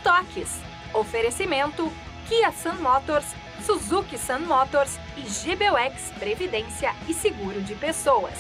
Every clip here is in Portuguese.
Toques. Oferecimento Kia Sun Motors, Suzuki Sun Motors e GBUX Previdência e Seguro de Pessoas.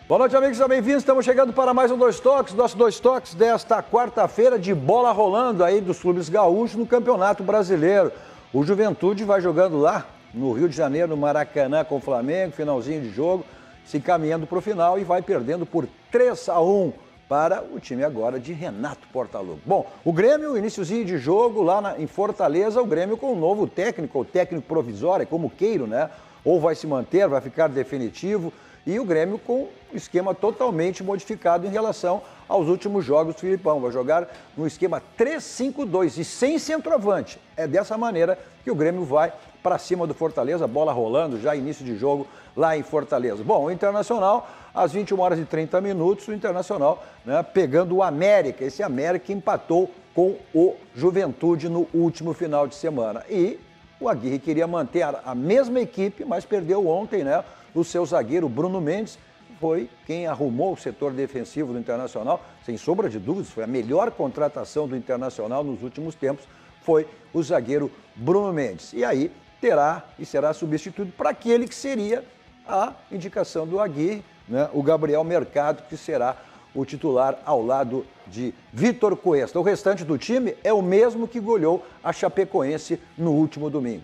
Boa noite, amigos, sejam bem-vindos. Estamos chegando para mais um Dois Toques, nosso Dois Toques desta quarta-feira de bola rolando aí dos clubes gaúchos no Campeonato Brasileiro. O Juventude vai jogando lá no Rio de Janeiro, no Maracanã com o Flamengo, finalzinho de jogo, se encaminhando para o final e vai perdendo por 3-1 para o time agora de Renato Portaluppi. Bom, o Grêmio, iniciozinho de jogo lá em Fortaleza, o Grêmio com um novo técnico, ou técnico provisório, como queiro, né? Ou vai se manter, vai ficar definitivo. E o Grêmio com um esquema totalmente modificado em relação aos últimos jogos do Filipão. Vai jogar no esquema 3-5-2 e sem centroavante. É dessa maneira que o Grêmio vai para cima do Fortaleza, bola rolando, já início de jogo lá em Fortaleza. Bom, o Internacional, às 21h30, o Internacional, né, pegando o América. Esse América empatou com o Juventude no último final de semana. E o Aguirre queria manter a mesma equipe, mas perdeu ontem, né? O seu zagueiro Bruno Mendes foi quem arrumou o setor defensivo do Internacional, sem sombra de dúvidas, foi a melhor contratação do Internacional nos últimos tempos, foi o zagueiro Bruno Mendes. E aí terá e será substituído para aquele que seria a indicação do Aguirre, né? O Gabriel Mercado, que será o titular ao lado de Vitor Cuesta. O restante do time é o mesmo que goleou a Chapecoense no último domingo.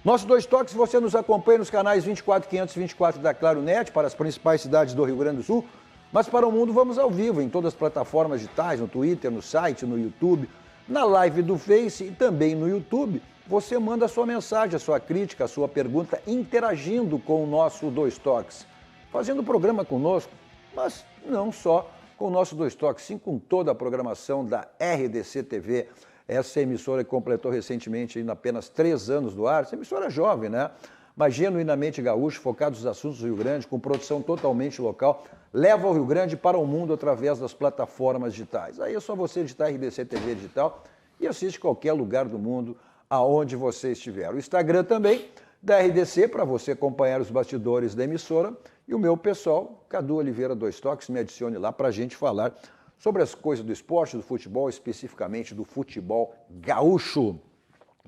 Nossos Dois Toques, você nos acompanha nos canais 24, 524 da Claro Net, para as principais cidades do Rio Grande do Sul, mas para o mundo vamos ao vivo, em todas as plataformas digitais, no Twitter, no site, no YouTube, na live do Face e também no YouTube. Você manda a sua mensagem, a sua crítica, a sua pergunta, interagindo com o nosso Dois Toques, fazendo o programa conosco, mas não só com o nosso Dois Toques, sim com toda a programação da RDC TV. Essa emissora que completou recentemente ainda apenas 3 anos do ar, essa emissora é jovem, né? Mas genuinamente gaúcho, focado nos assuntos do Rio Grande, com produção totalmente local, leva o Rio Grande para o mundo através das plataformas digitais. Aí é só você digitar RDC TV Digital e assiste qualquer lugar do mundo, aonde você estiver. O Instagram também, da RDC, para você acompanhar os bastidores da emissora. E o meu pessoal, Cadu Oliveira Dois Toques, me adicione lá para a gente falar sobre as coisas do esporte, do futebol, especificamente do futebol gaúcho.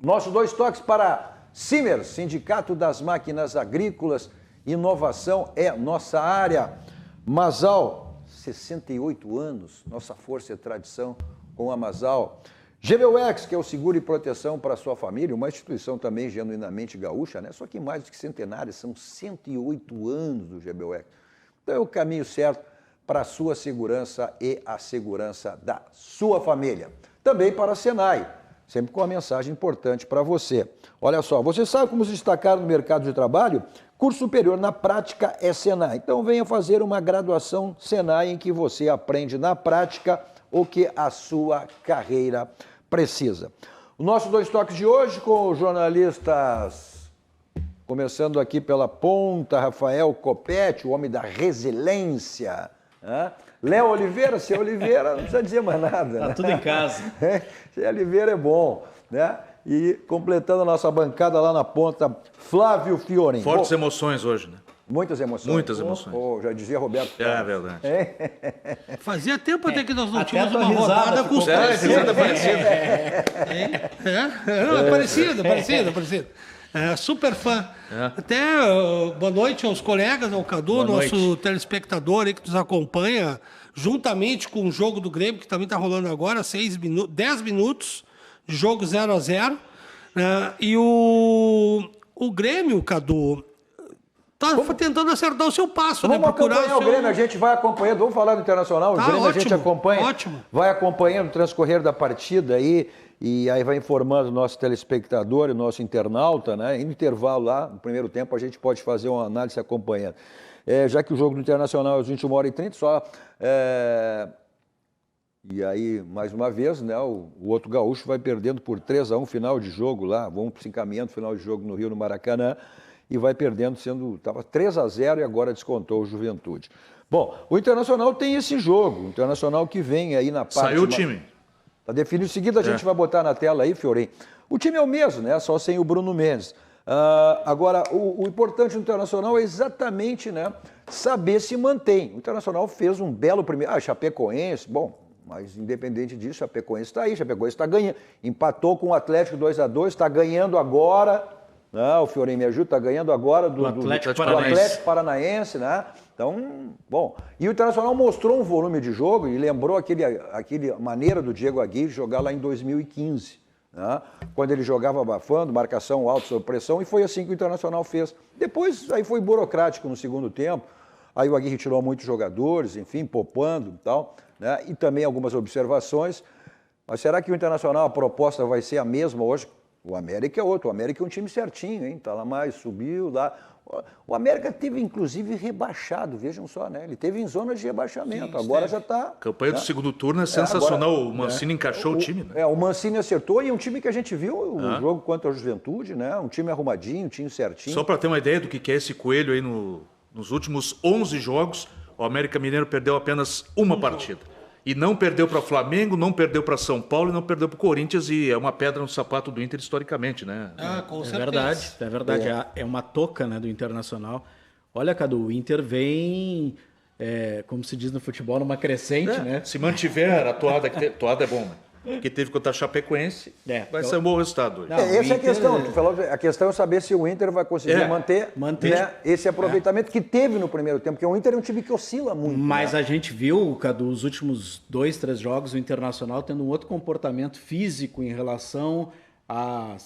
Nossos Dois Toques para Simers, Sindicato das Máquinas Agrícolas, inovação é nossa área. Masal, 68 anos, nossa força e tradição com a Masal. GBUX, que é o seguro e proteção para a sua família, uma instituição também genuinamente gaúcha, né? Só que mais do que centenária, são 108 anos do GBUX. Então é o caminho certo para a sua segurança e a segurança da sua família. Também para a Senai, sempre com uma mensagem importante para você. Olha só, você sabe como se destacar no mercado de trabalho? Curso superior na prática é Senai. Então venha fazer uma graduação Senai em que você aprende na prática o que a sua carreira precisa. O nosso Dois Toques de hoje com os jornalistas, começando aqui pela ponta, Rafael Copete, o homem da resiliência. Léo Oliveira, seu Oliveira, não precisa dizer mais nada. Tá, né? Tudo em casa. Seu Oliveira é bom, né? E completando a nossa bancada lá na ponta, Flávio Fiorin. Fortes emoções hoje, né? Muitas emoções. Muitas emoções. Já dizia Roberto. É verdade. Fazia tempo até que nós não tínhamos uma risada rodada com os três. Risada parecida. Parecido. Super fã. Até boa noite aos colegas, ao Cadu, nosso telespectador aí que nos acompanha, juntamente com o jogo do Grêmio, que também está rolando agora, 10 minutos de jogo 0-0. E o Grêmio, Cadu, está tentando acertar o seu passo. Vamos acompanhar o Grêmio, a gente vai acompanhando, vamos falar do Internacional, o Grêmio ótimo, a gente acompanha, vai acompanhando o transcorrer da partida aí, e aí vai informando o nosso telespectador e o nosso internauta, né? Em intervalo lá, no primeiro tempo, a gente pode fazer uma análise acompanhando. Já que o jogo do Internacional é às 21h30, só... E aí, mais uma vez, né, o outro gaúcho vai perdendo por 3-1 final de jogo lá, vamos se encaminhando final de jogo no Rio, no Maracanã, e vai perdendo, estava 3-0 e agora descontou o Juventude. Bom, o Internacional tem esse jogo, o Internacional que vem aí na parte... Saiu o time. Está definido o seguinte, a gente vai botar na tela aí, Fiorim. O time é o mesmo, né? Só sem o Bruno Mendes. Agora, o importante no Internacional é exatamente, né, saber se mantém. O Internacional fez um belo primeiro... Chapecoense, bom, mas independente disso, Chapecoense está aí, Chapecoense está ganhando. Empatou com o Atlético 2-2, está ganhando agora, né? O Fiorim me ajuda, está ganhando agora do Atlético Paranaense, né? Então, bom. E o Internacional mostrou um volume de jogo e lembrou aquele maneira do Diego Aguirre jogar lá em 2015. Né? Quando ele jogava abafando, marcação alta sob pressão, e foi assim que o Internacional fez. Depois, aí foi burocrático no segundo tempo, aí o Aguirre tirou muitos jogadores, enfim, poupando e tal, né? E também algumas observações. Mas será que o Internacional, a proposta vai ser a mesma hoje? O América é outro, o América é um time certinho, hein? Tá lá mais, subiu lá. O América teve, inclusive, rebaixado, vejam só, né? Ele teve em zona de rebaixamento, agora já está... A campanha do segundo turno é sensacional, agora, o Mancini encaixou o time, né? O Mancini acertou, e é um time que a gente viu, o jogo contra a Juventude, né? Um time arrumadinho, um time certinho. Só para ter uma ideia do que é esse coelho aí nos últimos 11 jogos, o América Mineiro perdeu apenas uma partida. E não perdeu para o Flamengo, não perdeu para São Paulo e não perdeu para o Corinthians, e é uma pedra no sapato do Inter historicamente, né? Com certeza. É verdade. É uma toca, né, do Internacional. Olha, Cadu, o Inter vem, como se diz no futebol, numa crescente, né? Se mantiver a toada, toada é bom, né? Que teve contra a Chapecoense, vai ser um bom resultado hoje. Essa é a questão. Tu falou, a questão é saber se o Inter vai conseguir manter né, esse aproveitamento que teve no primeiro tempo, porque o Inter é um time que oscila muito. Mas né? A gente viu, Cadu, os últimos 2, 3 jogos, o Internacional tendo um outro comportamento físico em relação a,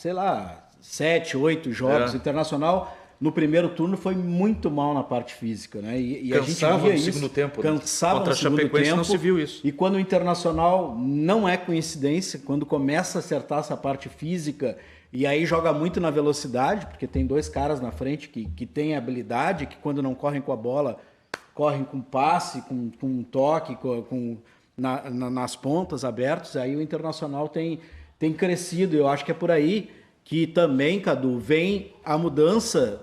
7, 8 jogos. O Internacional, no primeiro turno, foi muito mal na parte física, né? E a gente via isso. Segundo tempo, cansava contra no segundo tempo. Contra a Chapecoense não se viu isso. E quando o Internacional, não é coincidência, quando começa a acertar essa parte física, e aí joga muito na velocidade, porque tem 2 caras na frente que têm habilidade, que quando não correm com a bola, correm com passe, com toque, nas pontas abertas, aí o Internacional tem crescido. Eu acho que é por aí que também, Cadu, vem a mudança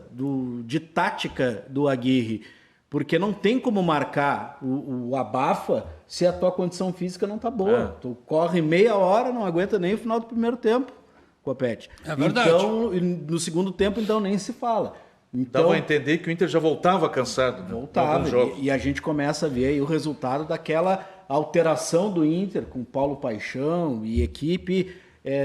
de tática do Aguirre, porque não tem como marcar o abafa se a tua condição física não tá boa. Tu corre meia hora, não aguenta nem o final do primeiro tempo, Copete. É verdade. Então, no segundo tempo, então, nem se fala. Então, dava a entender que o Inter já voltava cansado. Né? Voltava, e a gente começa a ver aí o resultado daquela alteração do Inter com Paulo Paixão e equipe...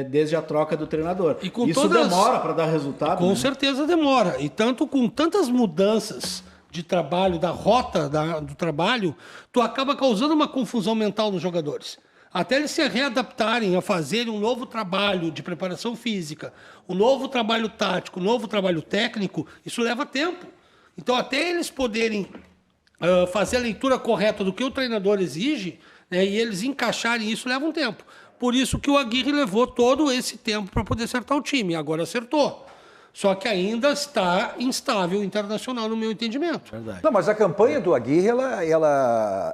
desde a troca do treinador. E com isso demora para dar resultado? Com né? certeza demora. E tanto com tantas mudanças de trabalho, da rota do trabalho, tu acaba causando uma confusão mental nos jogadores. Até eles se readaptarem a fazerem um novo trabalho de preparação física, um novo trabalho tático, um novo trabalho técnico, isso leva tempo. Então, até eles poderem fazer a leitura correta do que o treinador exige, né, e eles encaixarem isso, leva um tempo. Por isso que o Aguirre levou todo esse tempo para poder acertar o time. Agora acertou. Só que ainda está instável o Internacional, no meu entendimento. Verdade. Não, mas a campanha do Aguirre,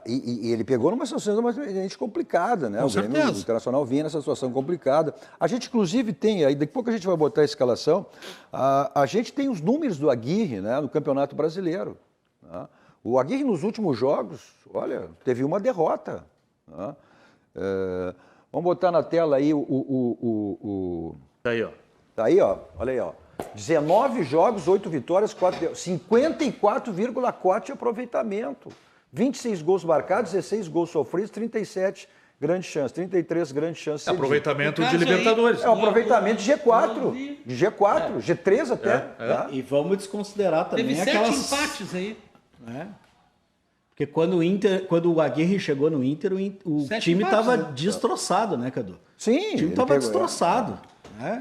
e ele pegou numa situação bastante complicada, né? Com certeza. O Internacional vinha nessa situação complicada. A gente, inclusive, tem, aí daqui a pouco a gente vai botar a escalação, a gente tem os números do Aguirre, né, no Campeonato Brasileiro. Né? O Aguirre, nos últimos jogos, olha, teve uma derrota. Né? Vamos botar na tela aí Tá aí, ó. Tá aí, ó. Olha aí, ó. 19 jogos, 8 vitórias, 54,4% de aproveitamento. 26 gols marcados, 16 gols sofridos, 37 grandes chances, 33 grandes chances. Aproveitamento de Libertadores. É um aproveitamento de G4, G3 até. Tá? E vamos desconsiderar também Teve 7 empates aí. Né? Porque quando o Aguirre chegou no Inter, o time estava destroçado, né, Cadu? Sim. O time estava destroçado.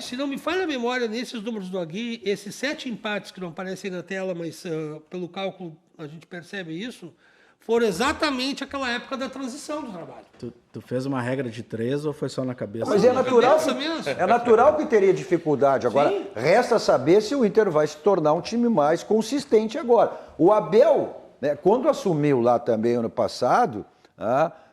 Se não me falha a memória, nesses números do Aguirre, esses 7 empates que não aparecem na tela, mas pelo cálculo a gente percebe isso, foram exatamente aquela época da transição do trabalho. Tu fez uma regra de 3 ou foi só na cabeça? Mas é natural que teria dificuldade. Agora, resta saber se o Inter vai se tornar um time mais consistente agora. O Abel, né, quando assumiu lá também ano passado,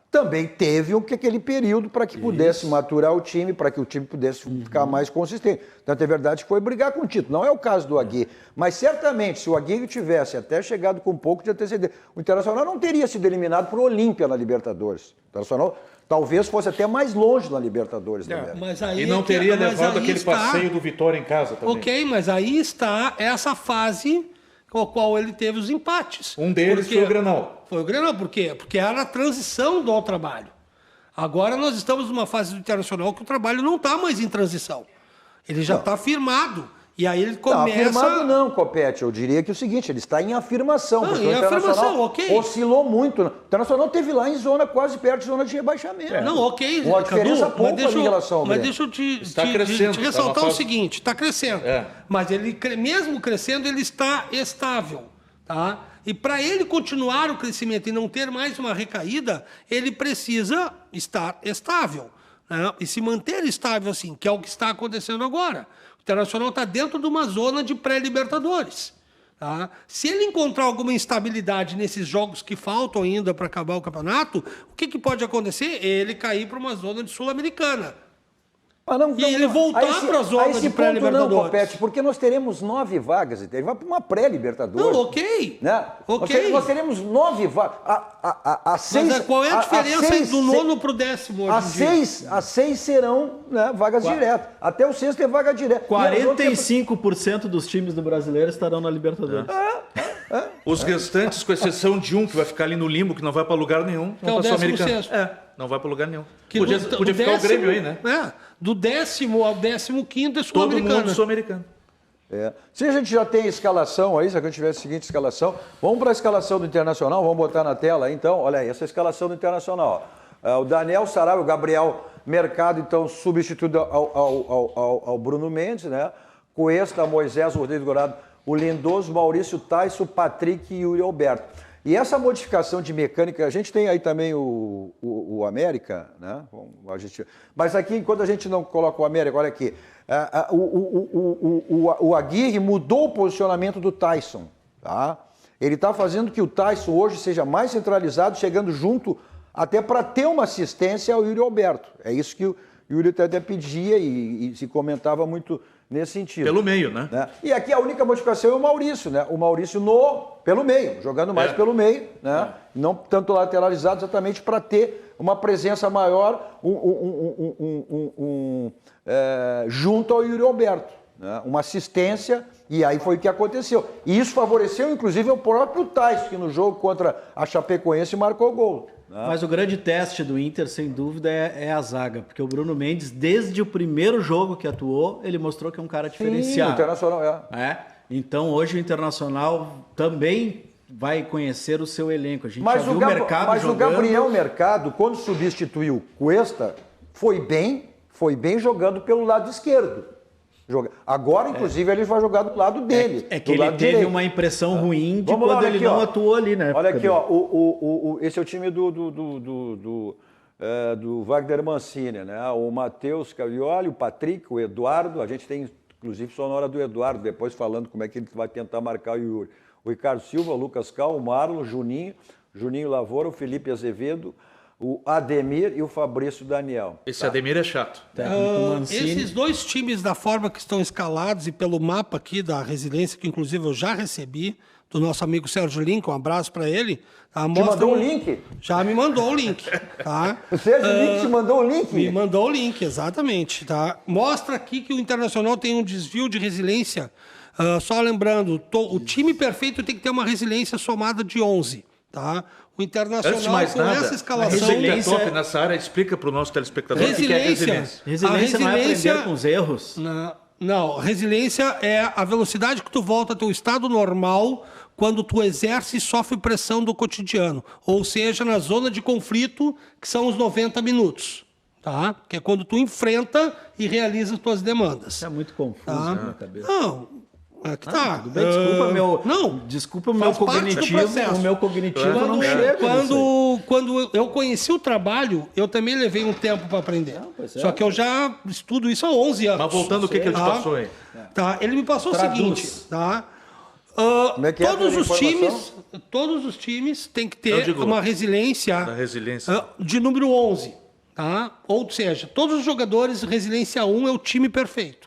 também teve aquele período para que pudesse maturar o time, para que o time pudesse ficar mais consistente. Tanto é verdade que foi brigar com o título. Não é o caso do Aguirre. Mas certamente, se o Aguirre tivesse até chegado com um pouco de antecedência, o Internacional não teria sido eliminado por Olímpia na Libertadores. O Internacional talvez fosse até mais longe na Libertadores. Mas aí e não teria levado aquele passeio do Vitória em casa também. Ok, mas aí está essa fase com o qual ele teve os empates. Um deles foi o Grenal. Foi o Grenal, por quê? Porque era a transição do trabalho. Agora nós estamos numa fase do Internacional que o trabalho não está mais em transição. Ele já está firmado. E aí ele começa... Não, afirmado não, Copete. Eu diria que é o seguinte, ele está em afirmação. Não, porque em o Internacional afirmação, ok. oscilou muito. O Internacional teve lá em zona, quase perto de zona de rebaixamento. Não, ok, uma diferença Cadu, pouca em relação ao mas Grêmio. deixa eu te crescendo, ressaltar tá na o fase... seguinte, está crescendo. Mas ele, mesmo crescendo, ele está estável. Tá? E para ele continuar o crescimento e não ter mais uma recaída, ele precisa estar estável. Né? E se manter estável assim, que é o que está acontecendo agora. O Internacional está dentro de uma zona de pré-libertadores. Tá? Se ele encontrar alguma instabilidade nesses jogos que faltam ainda para acabar o campeonato, o que pode acontecer? Ele cair para uma zona de Sul-Americana. E ele voltar para a zona de pré-libertadores. Não, Copete, porque nós teremos 9 vagas. Ele vai para uma pré-libertadores. Não, ok. Né? Ok. Nós teremos 9 vagas. Mas qual é a diferença do 9º para o 10º? As 6 serão, né, vagas diretas. Até o 6º é vaga direta. 45% dos times do brasileiro estarão na Libertadores. Os restantes, com exceção de um que vai ficar ali no limbo, que não vai para lugar nenhum. Que é o 16º. Não vai para lugar nenhum. Que Podia ficar o Grêmio aí, né? Do 10º ao 15º é Todo sul-americano. mundo sul-americano. Se a gente já tem a escalação aí, se a gente tiver a seguinte escalação, vamos para a escalação do Internacional, vamos botar na tela aí, então, olha aí, essa é a escalação do Internacional. O Daniel Saraiva, o Gabriel Mercado, então, substituído ao Bruno Mendes, né? Cuesta, Moisés, Rodrigo Dourado, o Lindoso, Maurício Taisso, o Patrick e o Yuri Alberto. E essa modificação de mecânica, a gente tem aí também o América, né? Mas aqui, enquanto a gente não coloca o América, olha aqui, o Aguirre mudou o posicionamento do Tyson, tá? Ele está fazendo que o Tyson hoje seja mais centralizado, chegando junto até para ter uma assistência ao Yuri Alberto. É isso que o Yuri até pedia e se comentava muito nesse sentido. Pelo meio, né? E aqui a única modificação é o Maurício, né? O Maurício pelo meio, jogando mais pelo meio, né? Não tanto lateralizado, exatamente para ter uma presença maior junto ao Yuri Alberto. Né? Uma assistência, e aí foi o que aconteceu. E isso favoreceu, inclusive, o próprio Taisso, que no jogo contra a Chapecoense marcou o gol. Mas o grande teste do Inter, sem dúvida, é a zaga. Porque o Bruno Mendes, desde o primeiro jogo que atuou, ele mostrou que é um cara diferenciado. Sim, o Internacional Então, hoje o Internacional também vai conhecer o seu elenco. A gente já viu o Mercado mas jogando... o Gabriel Mercado, quando substituiu Cuesta, foi bem jogando pelo lado esquerdo. Agora, inclusive, ele vai jogar do lado dele. Que ele teve direito. Uma impressão ruim de quando ele não atuou ali, né? Olha aqui, ó, esse é o time do Wagner Mancini, né? O Matheus Cavioli, o Patrick, o Eduardo, a gente tem, inclusive, sonora do Eduardo, depois falando como é que ele vai tentar marcar o Yuri. O Ricardo Silva, o Lucas Cal, o Marlon, o Juninho Lavoura, o Felipe Azevedo, o Ademir e o Fabrício Daniel. Esse Ademir é chato. Esses dois times, da forma que estão escalados e pelo mapa aqui da Residência, que inclusive eu já recebi, do nosso amigo Sérgio Link, um abraço para ele. Tá? Te mandou o link? Já me mandou o link. Tá? O Sérgio Link te mandou o link? Me mandou o link, exatamente. Tá? Mostra aqui que o Internacional tem um desvio de resiliência. Só lembrando, o time perfeito tem que ter uma resiliência somada de 11. Tá? O Internacional, essa escalação... Resiliência é top nessa área, explica para o nosso telespectador o que é resiliência. Resiliência não é aprender com os erros. Não, resiliência é a velocidade que tu volta ao teu estado normal quando tu exerce e sofre pressão do cotidiano. Ou seja, na zona de conflito, que são os 90 minutos. Tá? Que é quando tu enfrenta e realiza as tuas demandas. É muito confuso na minha cabeça. Não... Tudo bem, desculpa o meu cognitivo. O meu cognitivo não chega. Quando eu conheci o trabalho, eu também levei um tempo para aprender. Só que eu já estudo isso há 11 anos. Mas voltando, o que ele te passou aí? Tá, ele me passou o seguinte, tá? Todos os times têm que ter uma resiliência de número 11, tá? Ou seja, todos os jogadores, resiliência 1 é o time perfeito.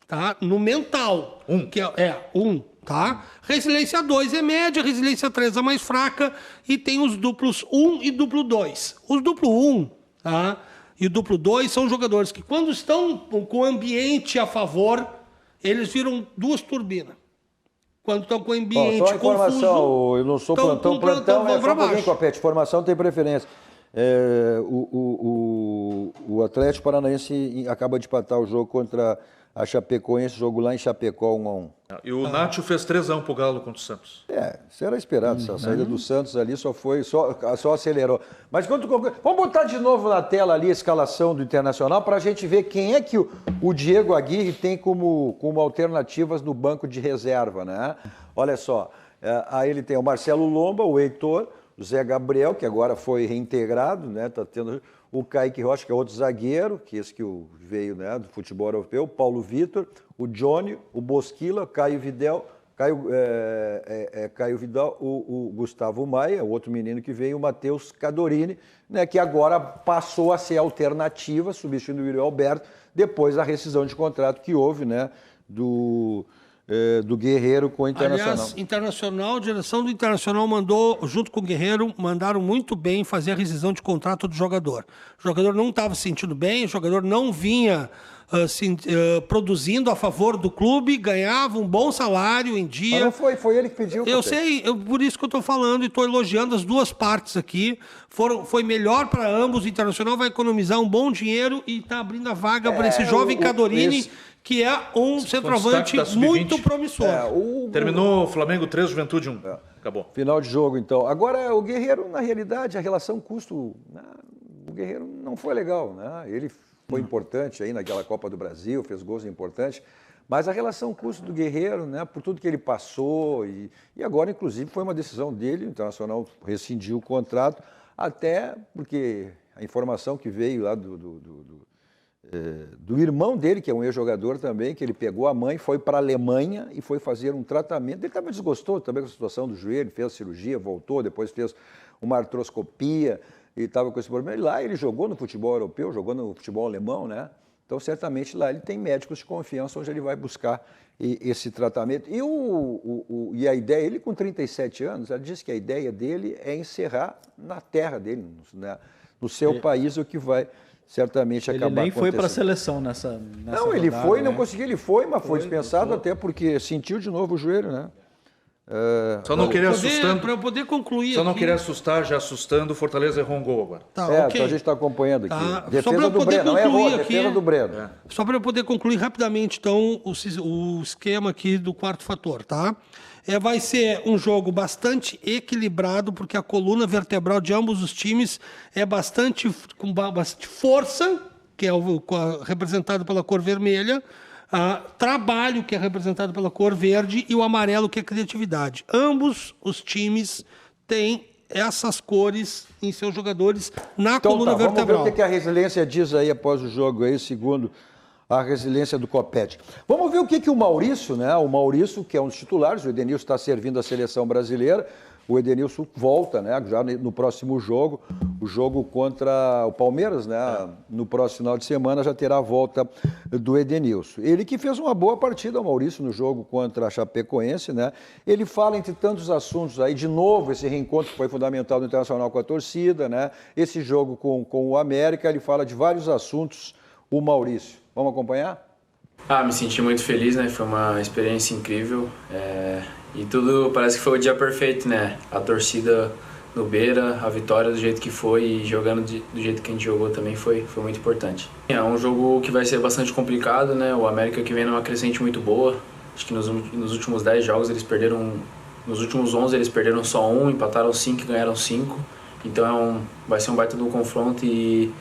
Tá? No mental. Que é 1, tá? Resiliência 2 é média, resiliência 3 é mais fraca e tem os duplos 1 e duplo 2. Os duplo 1, tá? E o duplo 2 são jogadores que quando estão com o ambiente a favor, eles viram duas turbinas. quando estão com o ambiente só informação, confuso, eu não sou plantão, vão é pra só baixo. Copete, formação tem preferência. O Atlético Paranaense acaba de empatar o jogo contra a Chapecoense, jogo lá em Chapecó, 1-1. E o Nacho fez 3-1 pro Galo contra o Santos. Isso era esperado, essa saída do Santos ali só acelerou. Mas vamos botar de novo na tela ali a escalação do Internacional para a gente ver quem é que o Diego Aguirre tem como alternativas no banco de reserva, né? Olha só, aí ele tem o Marcelo Lomba, o Heitor, o Zé Gabriel, que agora foi reintegrado, né? Tá tendo o Kaique Rocha, que é outro zagueiro, que esse que veio, né, do futebol europeu, o Paulo Vitor, o Johnny, o Bosquila, Caio Vidal, o Gustavo Maia, o outro menino que veio, o Matheus Cadorini, né, que agora passou a ser alternativa, substituindo o Yuri Alberto, depois da rescisão de contrato que houve, né, do Guerreiro com o Internacional. Aliás, a direção do Internacional mandou, junto com o Guerreiro, mandaram muito bem fazer a rescisão de contrato do jogador. O jogador não estava se sentindo bem, o jogador não vinha produzindo a favor do clube, ganhava um bom salário em dia. Mas não foi ele que pediu. Eu sei, por isso que eu estou falando e estou elogiando as duas partes aqui. Foi melhor para ambos, o Internacional vai economizar um bom dinheiro e está abrindo a vaga para esse jovem Cadorini, que é um centroavante muito promissor. Terminou o Flamengo 3, Juventude 1. Acabou. Final de jogo, então. Agora, o Guerreiro, na realidade, a relação custo... O Guerreiro não foi legal, né? Ele foi importante aí naquela Copa do Brasil, fez gols importantes, mas a relação custo do Guerreiro, né, por tudo que ele passou, e agora, inclusive, foi uma decisão dele, o Internacional rescindiu o contrato, até porque a informação que veio lá do irmão dele, que é um ex-jogador também, que ele pegou a mãe, foi para a Alemanha e foi fazer um tratamento. Ele estava desgostoso também com a situação do joelho, fez a cirurgia, voltou, depois fez uma artroscopia e estava com esse problema. E lá ele jogou no futebol europeu, jogou no futebol alemão, né? Então, certamente, lá ele tem médicos de confiança onde ele vai buscar esse tratamento. E a ideia, ele com 37 anos, ele disse que a ideia dele é encerrar na terra dele, né? No seu país, o que vai... certamente acabar acontecendo. Ele nem foi para a seleção nessa Não, ele rodada, foi, né? Não conseguiu, ele foi, mas foi dispensado até porque sentiu de novo o joelho, né? Só não queria assustando. Para eu poder concluir. Só não queria assustar, já assustando, o Fortaleza errou um gol agora. Okay. Então a gente está acompanhando aqui. Defesa do Breno, não errou, defesa do Breno. Só para eu poder concluir rapidamente, então, o esquema aqui do quarto fator, tá? Vai ser um jogo bastante equilibrado, porque a coluna vertebral de ambos os times é com bastante força, que é representado pela cor vermelha, trabalho, que é representado pela cor verde, e o amarelo, que é criatividade. Ambos os times têm essas cores em seus jogadores na coluna vertebral. Vamos ver o que a Resiliência diz aí após o jogo, aí, segundo a Resiliência do Copete. Vamos ver o que o Maurício, né? O Maurício, que é um dos titulares, o Edenilson está servindo a seleção brasileira. O Edenilson volta, né? Já no próximo jogo, o jogo contra o Palmeiras, né? No próximo final de semana já terá a volta do Edenilson. Ele que fez uma boa partida, o Maurício, no jogo contra a Chapecoense, né? Ele fala, entre tantos assuntos aí, de novo, esse reencontro que foi fundamental do Internacional com a torcida, né? Esse jogo com o América, ele fala de vários assuntos, o Maurício. Vamos acompanhar? Me senti muito feliz, né? Foi uma experiência incrível. E tudo parece que foi o dia perfeito, né? A torcida no Beira, a vitória do jeito que foi e jogando do jeito que a gente jogou também foi muito importante. É um jogo que vai ser bastante complicado, né? O América que vem numa crescente muito boa. Acho que nos últimos 10 jogos eles perderam... Nos últimos 11 eles perderam só 1, empataram 5 e ganharam 5. Então vai ser um baita do confronto e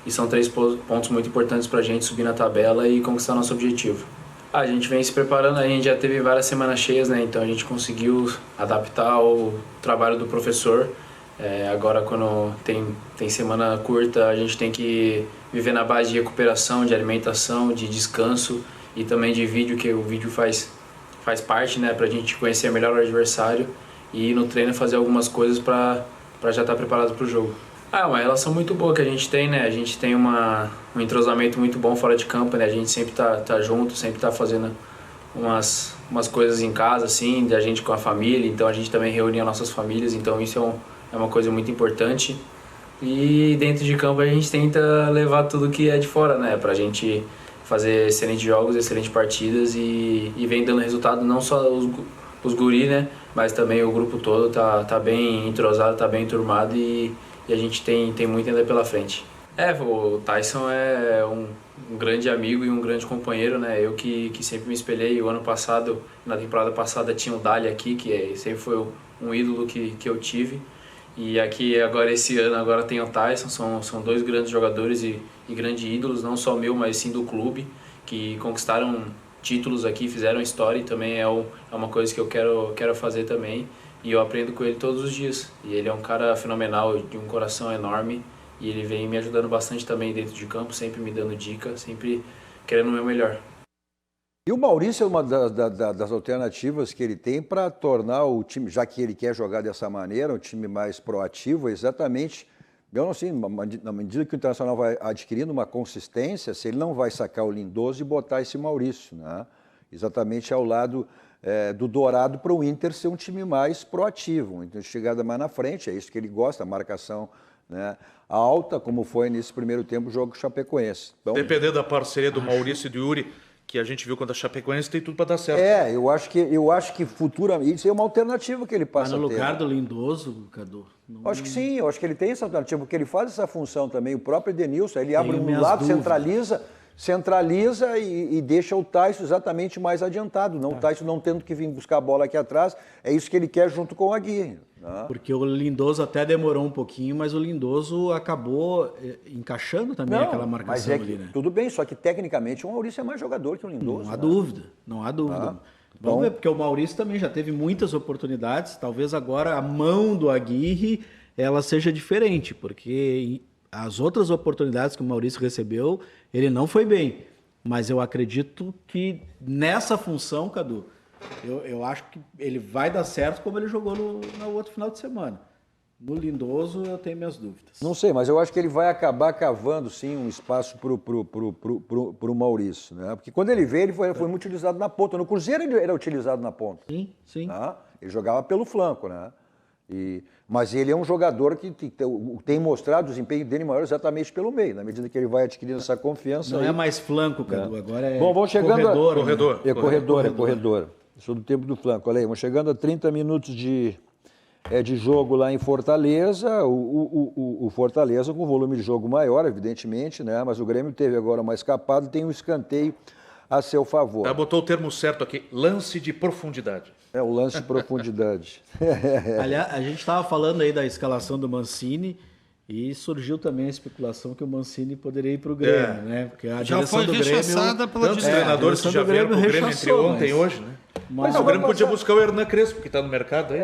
são 3 pontos muito importantes para a gente subir na tabela e conquistar nosso objetivo. A gente vem se preparando, a gente já teve várias semanas cheias, né? Então a gente conseguiu adaptar o trabalho do professor. Agora, quando tem semana curta, a gente tem que viver na base de recuperação, de alimentação, de descanso e também de vídeo, que o vídeo faz parte, né? Para a gente conhecer melhor o adversário e no treino fazer algumas coisas para já estar preparado para o jogo. Uma relação muito boa que a gente tem, né? A gente tem um entrosamento muito bom fora de campo, né? A gente sempre tá junto, sempre tá fazendo umas coisas em casa, assim, a gente com a família, então a gente também reúne as nossas famílias, então isso é uma coisa muito importante. E dentro de campo a gente tenta levar tudo que é de fora, né? Pra gente fazer excelentes jogos, excelentes partidas e vem dando resultado não só os guri, né? Mas também o grupo todo tá bem entrosado, tá bem enturmado e a gente tem muito ainda pela frente. O Tyson é um grande amigo e um grande companheiro, né? Eu que sempre me espelhei. O ano passado, na temporada passada, tinha o Dali aqui, que sempre foi um ídolo que eu tive. E aqui agora esse ano agora tem o Tyson, são dois grandes jogadores e grandes ídolos, não só meu, mas sim do clube, que conquistaram títulos aqui, fizeram história e também é uma coisa que eu quero fazer também. E eu aprendo com ele todos os dias. E ele é um cara fenomenal, de um coração enorme. E ele vem me ajudando bastante também dentro de campo, sempre me dando dica, sempre querendo o meu melhor. E o Maurício é uma das alternativas que ele tem para tornar o time, já que ele quer jogar dessa maneira, um time mais proativo, exatamente, eu não sei, na medida que o Internacional vai adquirindo uma consistência, se ele não vai sacar o Lindoso e botar esse Maurício, né? Exatamente ao lado do Dourado, para o Inter ser um time mais proativo, então chegada mais na frente, é isso que ele gosta, a marcação, né, alta, como foi nesse primeiro tempo o jogo Chapecoense. Então, dependendo da parceria do Maurício e do Yuri, que a gente viu contra a Chapecoense, tem tudo para dar certo. eu acho que futuramente isso é uma alternativa que ele passa a ter. Mas no lugar do Lindoso, Cadu? Acho que sim, eu acho que ele tem essa alternativa, porque ele faz essa função também, o próprio Edenilson, ele abre um lado, centraliza e deixa o Tyson exatamente mais adiantado, não o Tyson não tendo que vir buscar a bola aqui atrás, é isso que ele quer junto com o Aguirre. Né? Porque o Lindoso até demorou um pouquinho, mas o Lindoso acabou encaixando também aquela marcação ali, né? Tudo bem, só que tecnicamente o Maurício é mais jogador que o Lindoso. Não há dúvida, não há dúvida. Vamos ver, porque o Maurício também já teve muitas oportunidades, talvez agora a mão do Aguirre ela seja diferente, porque as outras oportunidades que o Maurício recebeu, ele não foi bem. Mas eu acredito que nessa função, Cadu, eu acho que ele vai dar certo como ele jogou no outro final de semana. No Lindoso eu tenho minhas dúvidas. Não sei, mas eu acho que ele vai acabar cavando sim um espaço pro Maurício, né? Porque quando ele veio, ele foi muito utilizado na ponta. No Cruzeiro ele era utilizado na ponta. Sim. Tá? Ele jogava pelo flanco, né? Mas ele é um jogador que tem mostrado o desempenho dele maior exatamente pelo meio, na medida que ele vai adquirindo essa confiança. Não é mais flanco, Cadu, agora é bom, vamos chegando corredor. É corredor. Sou do tempo do flanco. Olha aí, vamos chegando a 30 minutos de jogo lá em Fortaleza. O Fortaleza com volume de jogo maior, evidentemente, né? Mas o Grêmio teve agora uma escapada e tem um escanteio a seu favor. Botou o termo certo aqui, lance de profundidade. O lance de profundidade. Aliás, a gente estava falando aí da escalação do Mancini e surgiu também a especulação que o Mancini poderia ir para o Grêmio, né? Porque a já direção foi do Grêmio... rechaçada pela Tantos treinadores que já vieram para o Grêmio entre ontem e hoje, né? Mas o Grêmio podia buscar o Hernan Crespo, que está no mercado aí.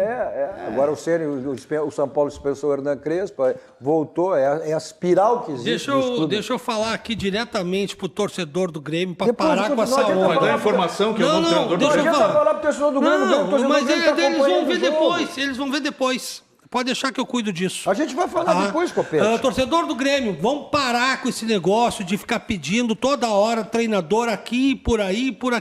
Agora o São Paulo dispensou o Hernan Crespo, voltou, é a espiral que existe. Deixa eu falar aqui diretamente pro torcedor do Grêmio para parar com essa onda. Mas dá a informação que eu não treinador do Grêmio. Não adianta falar pro torcedor do Grêmio, eles vão ver depois. Pode deixar que eu cuido disso. A gente vai falar depois, Copete. Torcedor do Grêmio, vamos parar com esse negócio de ficar pedindo toda hora treinador aqui, por aí, por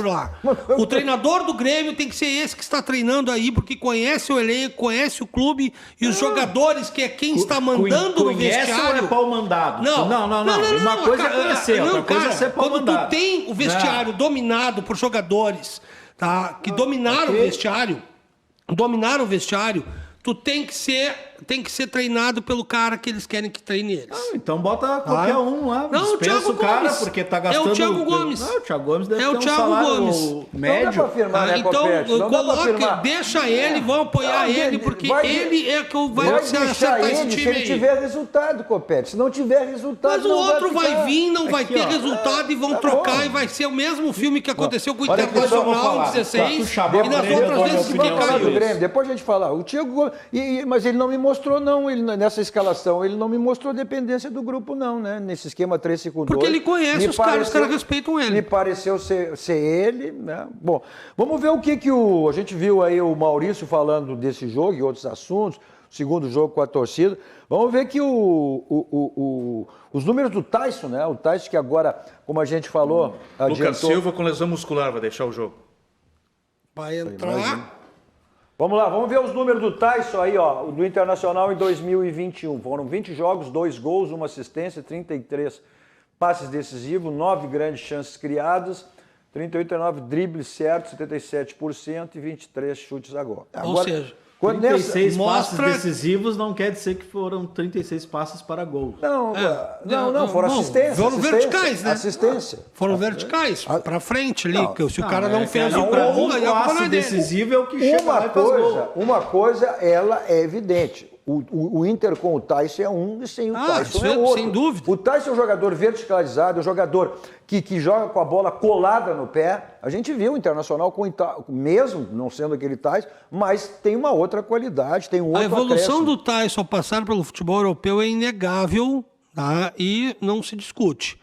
lá. O treinador do Grêmio tem que ser esse que está treinando aí, porque conhece o elenco, conhece o clube e os jogadores, que é quem está mandando no vestiário. Conhece ou é pau mandado? Não. Uma coisa é conhecer, outra coisa é ser pau mandado. Quando tu tem o vestiário dominado por jogadores, tá? Que dominaram o vestiário, tu tem que ser treinado pelo cara que eles querem que treine eles. Então bota qualquer um lá. Não, o Thiago Gomes. Porque tá gastando... É o Thiago Gomes. Não, o Thiago Gomes deve ter um salário médio. Não dá pra afirmar, né, então, deixa ele, vão apoiar ele, porque ele é que vai acertar esse time se ele tiver resultado, Copete. Se não tiver resultado, mas o outro vai vir, não vai ter resultado e vão trocar e vai ser o mesmo filme que aconteceu com o Internacional 16 e nas outras vezes que caiu. Depois a gente fala. O Thiago Gomes... Mas ele não me mostrou, não. Nessa escalação, ele não me mostrou dependência do grupo, não, né? Nesse esquema 3-5-2. Porque ele conhece os caras respeitam ele. Me pareceu ser ele, né? Bom, vamos ver o que a gente viu aí o Maurício falando desse jogo e outros assuntos. O segundo jogo com a torcida. Vamos ver que os números do Tyson, né? O Tyson que agora, como a gente falou... Lucas Silva com lesão muscular vai deixar o jogo. Vai entrar... Vamos lá, vamos ver os números do Tyson aí, ó, do Internacional em 2021. Foram 20 jogos, 2 gols, 1 assistência, 33 passes decisivos, 9 grandes chances criadas, 38,9 dribles certos, 77% e 23 chutes a gol. Ou seja, 36 mostra... passes decisivos não quer dizer que foram 36 passes para gol. Não, foram assistências. Foram verticais, né? Assistência. Foram verticais, para frente ali. Não, se o cara não fez um passe decisivo é o que chega lá e faz gol. Uma coisa, ela é evidente. O Inter com o Tyson é um e sem o Tyson é outro. Sem dúvida. O Tyson é um jogador verticalizado, é um jogador que joga com a bola colada no pé. A gente viu o Internacional, mesmo não sendo aquele Tyson, mas tem uma outra qualidade, tem um outro acréscimo. A evolução do Tyson ao passar pelo futebol europeu é inegável, tá? E não se discute.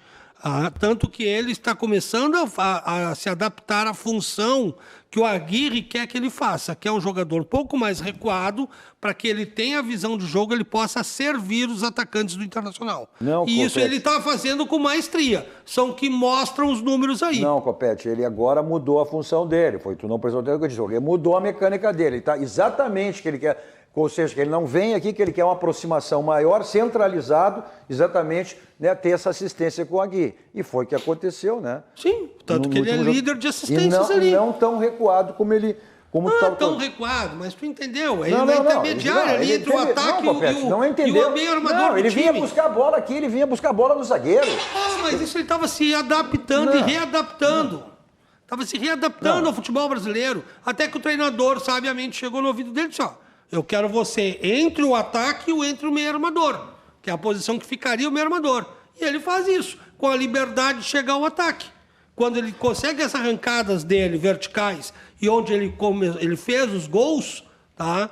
Tanto que ele está começando a se adaptar à função que o Aguirre quer que ele faça, que é um jogador um pouco mais recuado, para que ele tenha a visão do jogo, ele possa servir os atacantes do Internacional. Isso ele está fazendo com maestria. São que mostram os números aí. Não, Copete, ele agora mudou a função dele. Tu não prestou atenção no que eu disse. Ele mudou a mecânica dele. Ele está exatamente o que ele quer. Ou seja, que ele não vem aqui, que ele quer uma aproximação maior, centralizado, exatamente, né, ter essa assistência com o Aguirre. E foi o que aconteceu, né? Sim, tanto que ele é líder de assistências ali. E não tão recuado como ele... Não tão recuado, mas tu entendeu? Ele na intermediária ali entre o ataque e o meio armador do ele time. Vinha buscar a bola aqui, ele vinha buscar a bola no zagueiro. Mas isso ele estava se adaptando e readaptando. Estava se readaptando ao futebol brasileiro. Até que o treinador, sabiamente, chegou no ouvido dele e disse, eu quero você entre o ataque e entre o meio armador, que é a posição que ficaria o meio armador. E ele faz isso, com a liberdade de chegar ao ataque. Quando ele consegue essas arrancadas dele, verticais, e onde ele fez os gols, tá?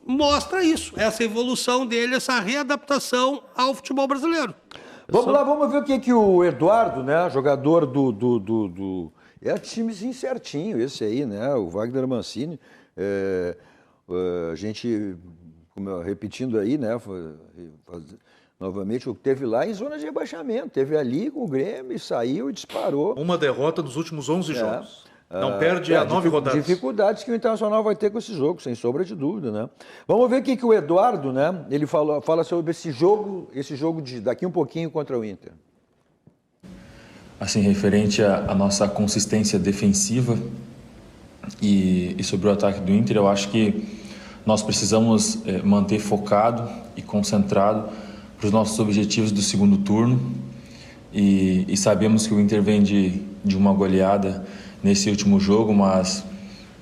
Mostra isso, essa evolução dele, essa readaptação ao futebol brasileiro. Vamos lá, vamos ver o que o Eduardo, né, jogador é timezinho certinho esse aí, né, o Wagner Mancini, a gente, repetindo aí, né, novamente, teve lá em zona de rebaixamento, teve ali com o Grêmio, saiu e disparou. Uma derrota dos últimos 11 jogos. Não perde a 9 rodadas. Dificuldades que o Internacional vai ter com esse jogo, sem sombra de dúvida, né? Vamos ver o que o Eduardo, né, ele fala sobre esse jogo de daqui um pouquinho contra o Inter. Assim, referente à nossa consistência defensiva e sobre o ataque do Inter, eu acho que nós precisamos manter focado e concentrado para os nossos objetivos do segundo turno e sabemos que o Inter vem de uma goleada nesse último jogo, mas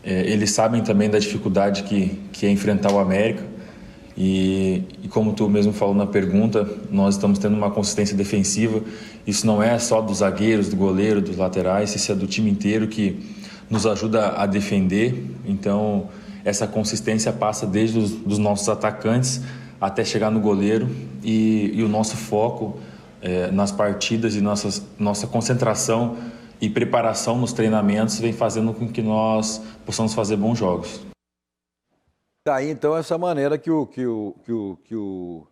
eles sabem também da dificuldade que é enfrentar o América e como tu mesmo falou na pergunta, nós estamos tendo uma consistência defensiva. Isso não é só dos zagueiros, do goleiro, dos laterais, isso é do time inteiro que nos ajuda a defender. Então essa consistência passa desde os nossos atacantes até chegar no goleiro e o nosso foco nas partidas e nossa concentração e preparação nos treinamentos vem fazendo com que nós possamos fazer bons jogos. Tá aí então essa maneira que o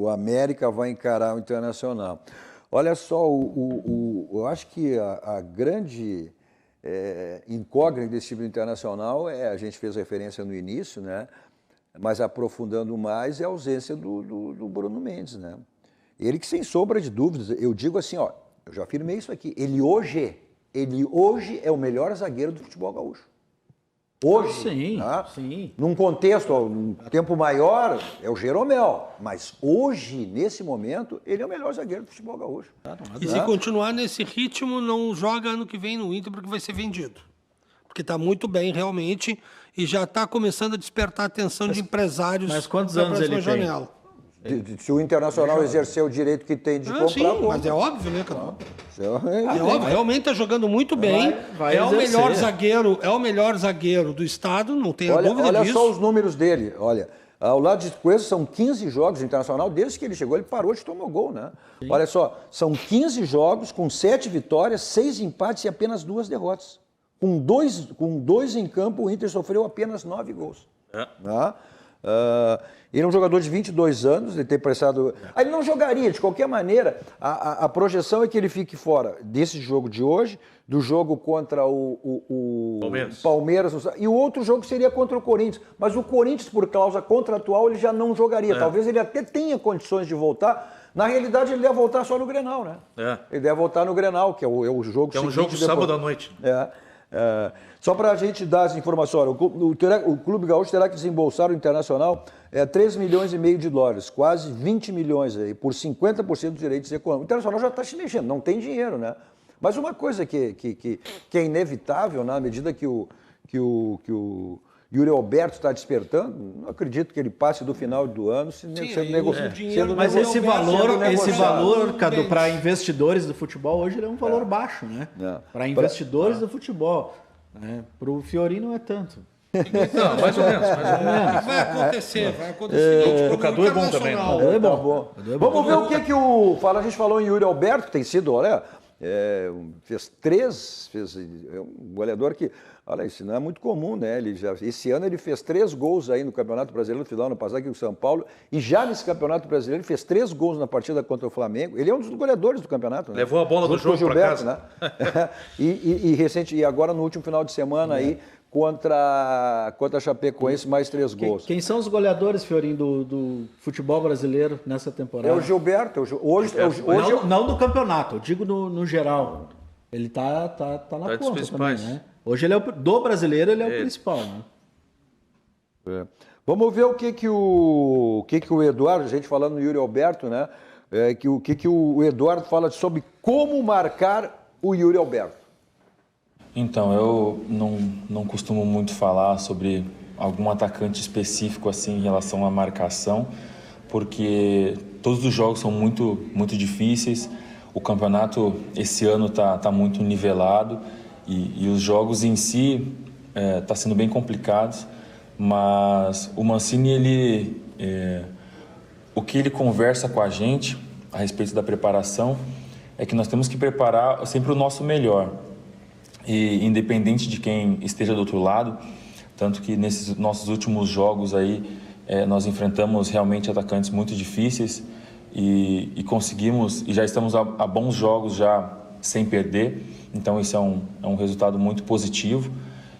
América vai encarar o Internacional. Olha só, eu acho que a grande incógnita desse time internacional a gente fez referência no início, né? Mas aprofundando mais, é a ausência do Bruno Mendes, né? Ele que, sem sombra de dúvidas, eu digo assim, eu já afirmei isso aqui, ele hoje é o melhor zagueiro do futebol gaúcho. Hoje, sim, tá? Sim. Num contexto, um tempo maior, é o Jeromel. Mas hoje, nesse momento, ele é o melhor zagueiro do futebol gaúcho. E se continuar nesse ritmo, não joga ano que vem no Inter, porque vai ser vendido. Porque está muito bem, realmente, e já está começando a despertar a atenção de empresários. Mas quantos anos ele janela. tem? Se o Internacional exercer o direito que tem de comprar... Sim, mas é óbvio, né, cara? É óbvio, realmente está jogando muito bem. Vai o melhor zagueiro do estado, não tenha dúvida disso. Olha só os números dele. Olha, ao lado de Coelho são 15 jogos Internacional. Desde que ele chegou, ele parou de tomar gol, né? Sim. Olha só, são 15 jogos com 7 vitórias, 6 empates e apenas 2 derrotas. Com dois em campo, o Inter sofreu apenas 9 gols. Né? Ele é um jogador de 22 anos, ele tem prestado... Ele não jogaria, de qualquer maneira, a projeção é que ele fique fora desse jogo de hoje, do jogo contra o Palmeiras, e o outro jogo seria contra o Corinthians. Mas o Corinthians, por causa contratual, ele já não jogaria. Talvez ele até tenha condições de voltar, Na realidade, ele deve voltar só no Grenal, né? Ele deve voltar no Grenal, que é o jogo que é um jogo sábado à noite. Só para a gente dar as informações, o Clube Gaúcho terá que desembolsar o Internacional $3,5 milhões de dólares, quase 20 milhões aí, por 50% dos direitos econômicos. O Internacional já está se mexendo, não tem dinheiro, né? Mas uma coisa que é inevitável, na medida que o Yuri Alberto está despertando, não acredito que ele passe do final do ano sendo negociado. Mas esse valor, Cadu, para investidores do futebol, hoje ele é um valor baixo, né? Para investidores do futebol. Para o Fiori não é tanto. Não, mais ou menos. Vai acontecer. O Cadu é bom também. Cadu é bom. Vamos ver o que a gente falou em Yuri Alberto, que tem sido, olha, é um goleador que, olha, isso não é muito comum, né? Esse ano ele fez 3 gols aí no Campeonato Brasileiro, no final do ano passado, aqui no São Paulo, e já nesse Campeonato Brasileiro ele fez 3 gols na partida contra o Flamengo. Ele é um dos goleadores do campeonato, né? Levou a bola do jogo para casa. Né? e agora no último final de semana aí, contra a Chapecoense, mais 3 gols. Quem são os goleadores, Fiorinho, do futebol brasileiro nessa temporada? É o Gilberto. Hoje não do campeonato, eu digo no geral. Ele tá na ponta também, né? Hoje ele do brasileiro, ele é o principal, né? Vamos ver o que o Eduardo, a gente falando no Yuri Alberto, né? O que o Eduardo fala sobre como marcar o Yuri Alberto. Então, eu não costumo muito falar sobre algum atacante específico assim em relação à marcação, porque todos os jogos são muito, muito difíceis. O campeonato esse ano está muito nivelado e os jogos em si tá sendo bem complicados, mas o Mancini, o que ele conversa com a gente a respeito da preparação é que nós temos que preparar sempre o nosso melhor. E independente de quem esteja do outro lado, tanto que nesses nossos últimos jogos aí nós enfrentamos realmente atacantes muito difíceis e conseguimos, e já estamos a bons jogos já sem perder, então isso é um resultado muito positivo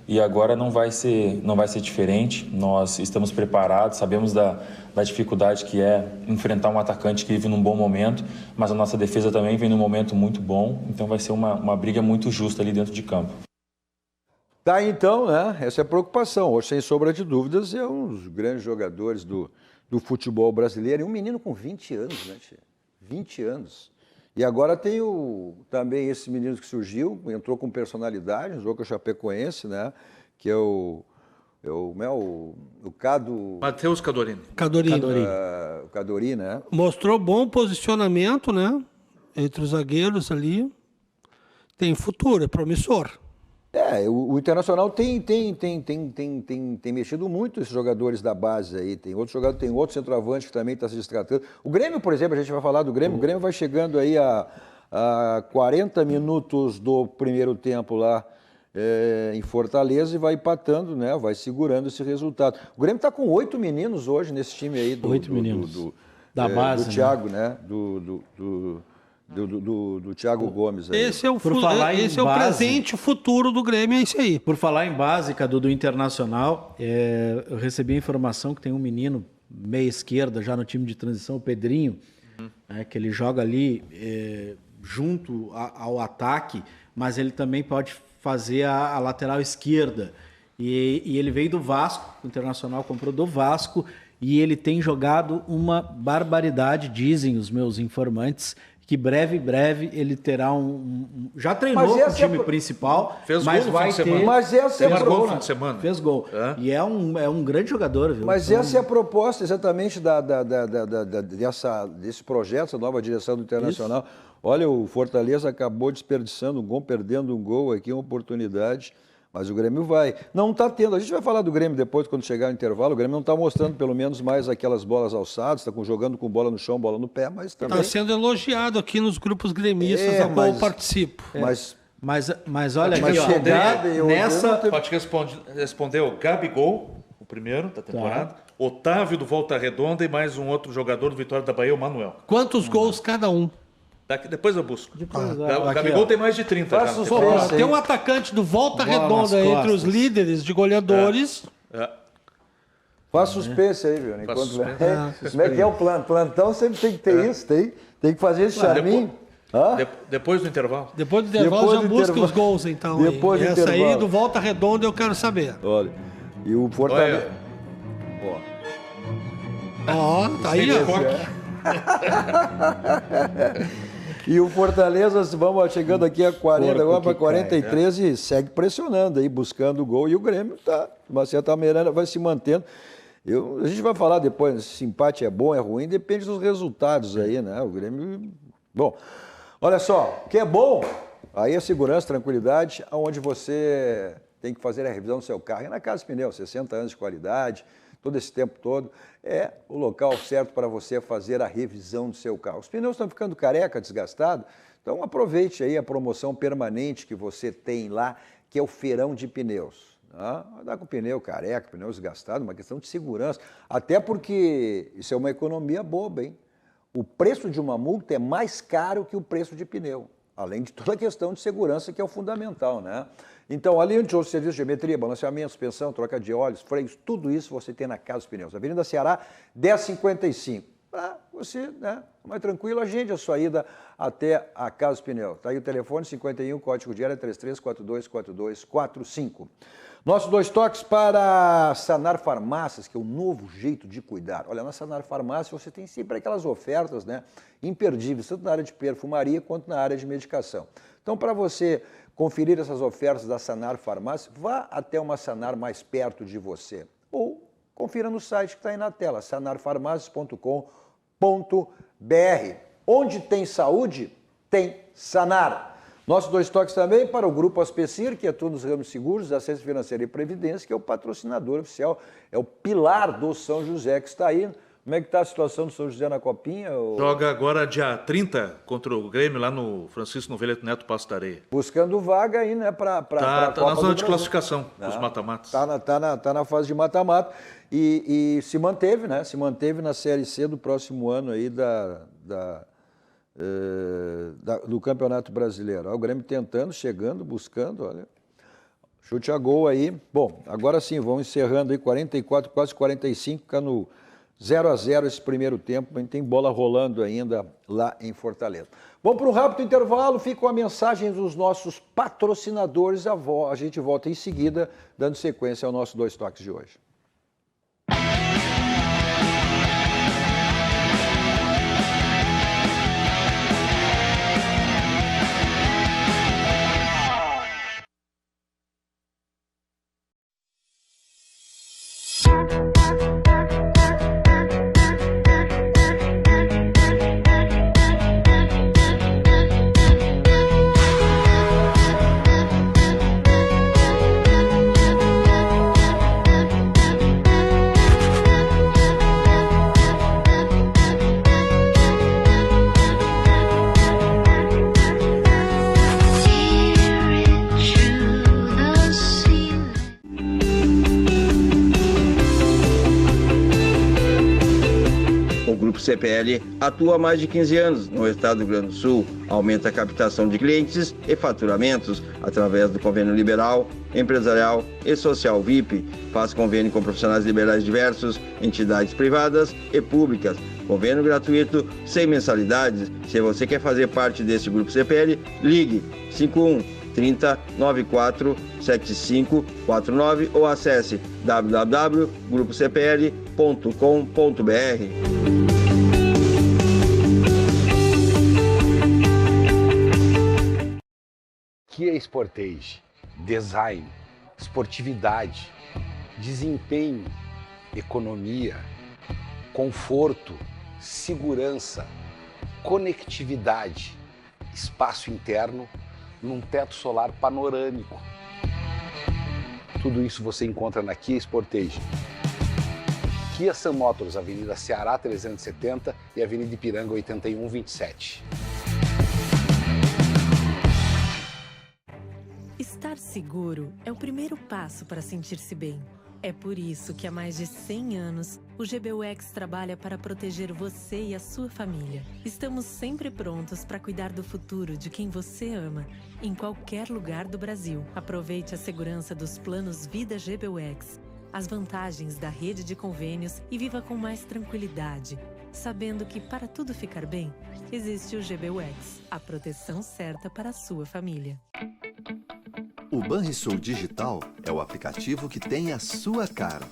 e agora não vai ser diferente. Nós estamos preparados, sabemos da dificuldade que é enfrentar um atacante que vive num bom momento, mas a nossa defesa também vem num momento muito bom, então vai ser uma briga muito justa ali dentro de campo. Tá, então, né? Essa é a preocupação. Hoje, sem sombra de dúvidas, é um dos grandes jogadores do futebol brasileiro. E um menino com 20 anos, né, tia? 20 anos. E agora tem também esse menino que surgiu, entrou com personalidade, jogou com o Chapecoense, né? Que é o Cado... Matheus Cadorini. O Cadori, né? Mostrou bom posicionamento, né? Entre os zagueiros ali. Tem futuro, é promissor. O Internacional tem mexido muito esses jogadores da base aí. Tem outro centroavante que também está se destratando. O Grêmio, por exemplo, a gente vai falar do Grêmio. O Grêmio vai chegando aí a 40 minutos do primeiro tempo lá em Fortaleza e vai empatando, né? Vai segurando esse resultado. O Grêmio está com 8 meninos hoje nesse time aí da base, do Thiago, né? Do Thiago Gomes. Aí. Esse é o presente, o futuro do Grêmio, é isso aí. Por falar em base, Cadu, do Internacional, eu recebi a informação que tem um menino meia esquerda já no time de transição, o Pedrinho, que ele joga ali junto ao ataque, mas ele também pode fazer a lateral esquerda. E ele veio do Vasco, o Internacional comprou do Vasco, e ele tem jogado uma barbaridade, dizem os meus informantes, que breve ele terá já treinou com o time principal, mas vai ter... Mas essa é a proposta. Fez gol. E é um grande jogador, viu? Mas essa é a proposta exatamente desse projeto, essa nova direção do Internacional. Isso. Olha, o Fortaleza acabou desperdiçando um gol, perdendo um gol aqui, uma oportunidade. Mas o Grêmio vai. Não está tendo. A gente vai falar do Grêmio depois, quando chegar no intervalo. O Grêmio não está mostrando, pelo menos, mais aquelas bolas alçadas. Está jogando com bola no chão, bola no pé, mas também... Está sendo elogiado aqui nos grupos gremistas da qual eu participo. Mas olha aqui, ó. Nessa... Pode responder o Gabigol, o primeiro da temporada. Tá. Otávio do Volta Redonda e mais um outro jogador do Vitória da Bahia, o Manuel. Quantos gols cada um? Depois eu busco. O Gabigol tem mais de 30. Tem um atacante do Volta Redonda entre os líderes de goleadores. Faz suspense aí, viu? Como é que é o plano? Plantão sempre tem que ter isso, Tem que fazer esse charminho. Depois do intervalo. Depois do intervalo já busca os gols, então. Depois do essa intervalo. aí do Volta Redonda eu quero saber. Olha, e o Fortaleza... Ó, tá aí, ó. E o Fortaleza, vamos chegando aqui a 40, agora para 43 cai, né? E segue pressionando aí, buscando o gol. E o Grêmio tá, de uma certa maneira, vai se mantendo. A gente vai falar depois se empate é bom, é ruim, depende dos resultados aí, né? O Grêmio... Bom, olha só, o que é bom, aí é segurança, tranquilidade, onde você tem que fazer a revisão do seu carro. É na Casa Pneu, 60 anos de qualidade, todo esse tempo todo, é o local certo para você fazer a revisão do seu carro. Os pneus estão ficando careca, desgastados, então aproveite aí a promoção permanente que você tem lá, que é o feirão de pneus. Andar com pneu careca, pneu desgastado, uma questão de segurança, até porque isso é uma economia boba, hein? O preço de uma multa é mais caro que o preço de pneu, além de toda a questão de segurança que é o fundamental, né? Então, além de outros serviços de geometria, balanceamento, suspensão, troca de óleos, freios, tudo isso você tem na Casa dos Pneus. Avenida Ceará, 1055. Para você, né, mais tranquilo, agende a sua ida até a Casa dos Pneus. Está aí o telefone 51, código de área 33424245. Nossos 2 toques para Sanar Farmácias, que é o novo jeito de cuidar. Olha, na Sanar Farmácias você tem sempre aquelas ofertas, né, imperdíveis, tanto na área de perfumaria quanto na área de medicação. Então, para você conferir essas ofertas da Sanar Farmácia, vá até uma Sanar mais perto de você. Ou confira no site que está aí na tela, sanarfarmácias.com.br. Onde tem saúde, tem Sanar. Nossos 2 toques também para o Grupo Aspecir, que atua nos ramos seguros, assistência financeira e previdência, que é o patrocinador oficial, é o pilar do São José que está aí. Como é que está a situação do São José na Copinha? Joga agora dia 30 contra o Grêmio, lá no Francisco Novelete Neto Passo da Areia. Buscando vaga aí, né, para Tá na zona de classificação, os mata-matas. Tá na fase de mata-mata e se manteve, né? Se manteve na Série C do próximo ano aí do Campeonato Brasileiro. O Grêmio tentando, chegando, buscando, olha. Chute a gol aí. Bom, agora sim, vamos encerrando aí 44, quase 45, fica no 0-0 esse primeiro tempo, a gente tem bola rolando ainda lá em Fortaleza. Vamos para um rápido intervalo, fica com a mensagem dos nossos patrocinadores, a gente volta em seguida, dando sequência ao nosso 2 toques de hoje. CPL atua há mais de 15 anos no estado do Rio Grande do Sul, aumenta a captação de clientes e faturamentos através do convênio liberal, empresarial e social VIP, faz convênio com profissionais liberais diversos, entidades privadas e públicas, convênio gratuito, sem mensalidades. Se você quer fazer parte desse grupo CPL, ligue 51 30 94 75 49 ou acesse www.grupocpl.com.br. Kia Sportage, design, esportividade, desempenho, economia, conforto, segurança, conectividade, espaço interno, num teto solar panorâmico. Tudo isso você encontra na Kia Sportage. Kia Sun Motors, Avenida Ceará 370 e Avenida Ipiranga 8127. Estar seguro é o primeiro passo para sentir-se bem. É por isso que há mais de 100 anos, o GBUX trabalha para proteger você e a sua família. Estamos sempre prontos para cuidar do futuro de quem você ama, em qualquer lugar do Brasil. Aproveite a segurança dos planos Vida GBUX, as vantagens da rede de convênios e viva com mais tranquilidade. sabendo que para tudo ficar bem, existe o GBUX, a proteção certa para a sua família. O Banrisul Digital é o aplicativo que tem a sua cara.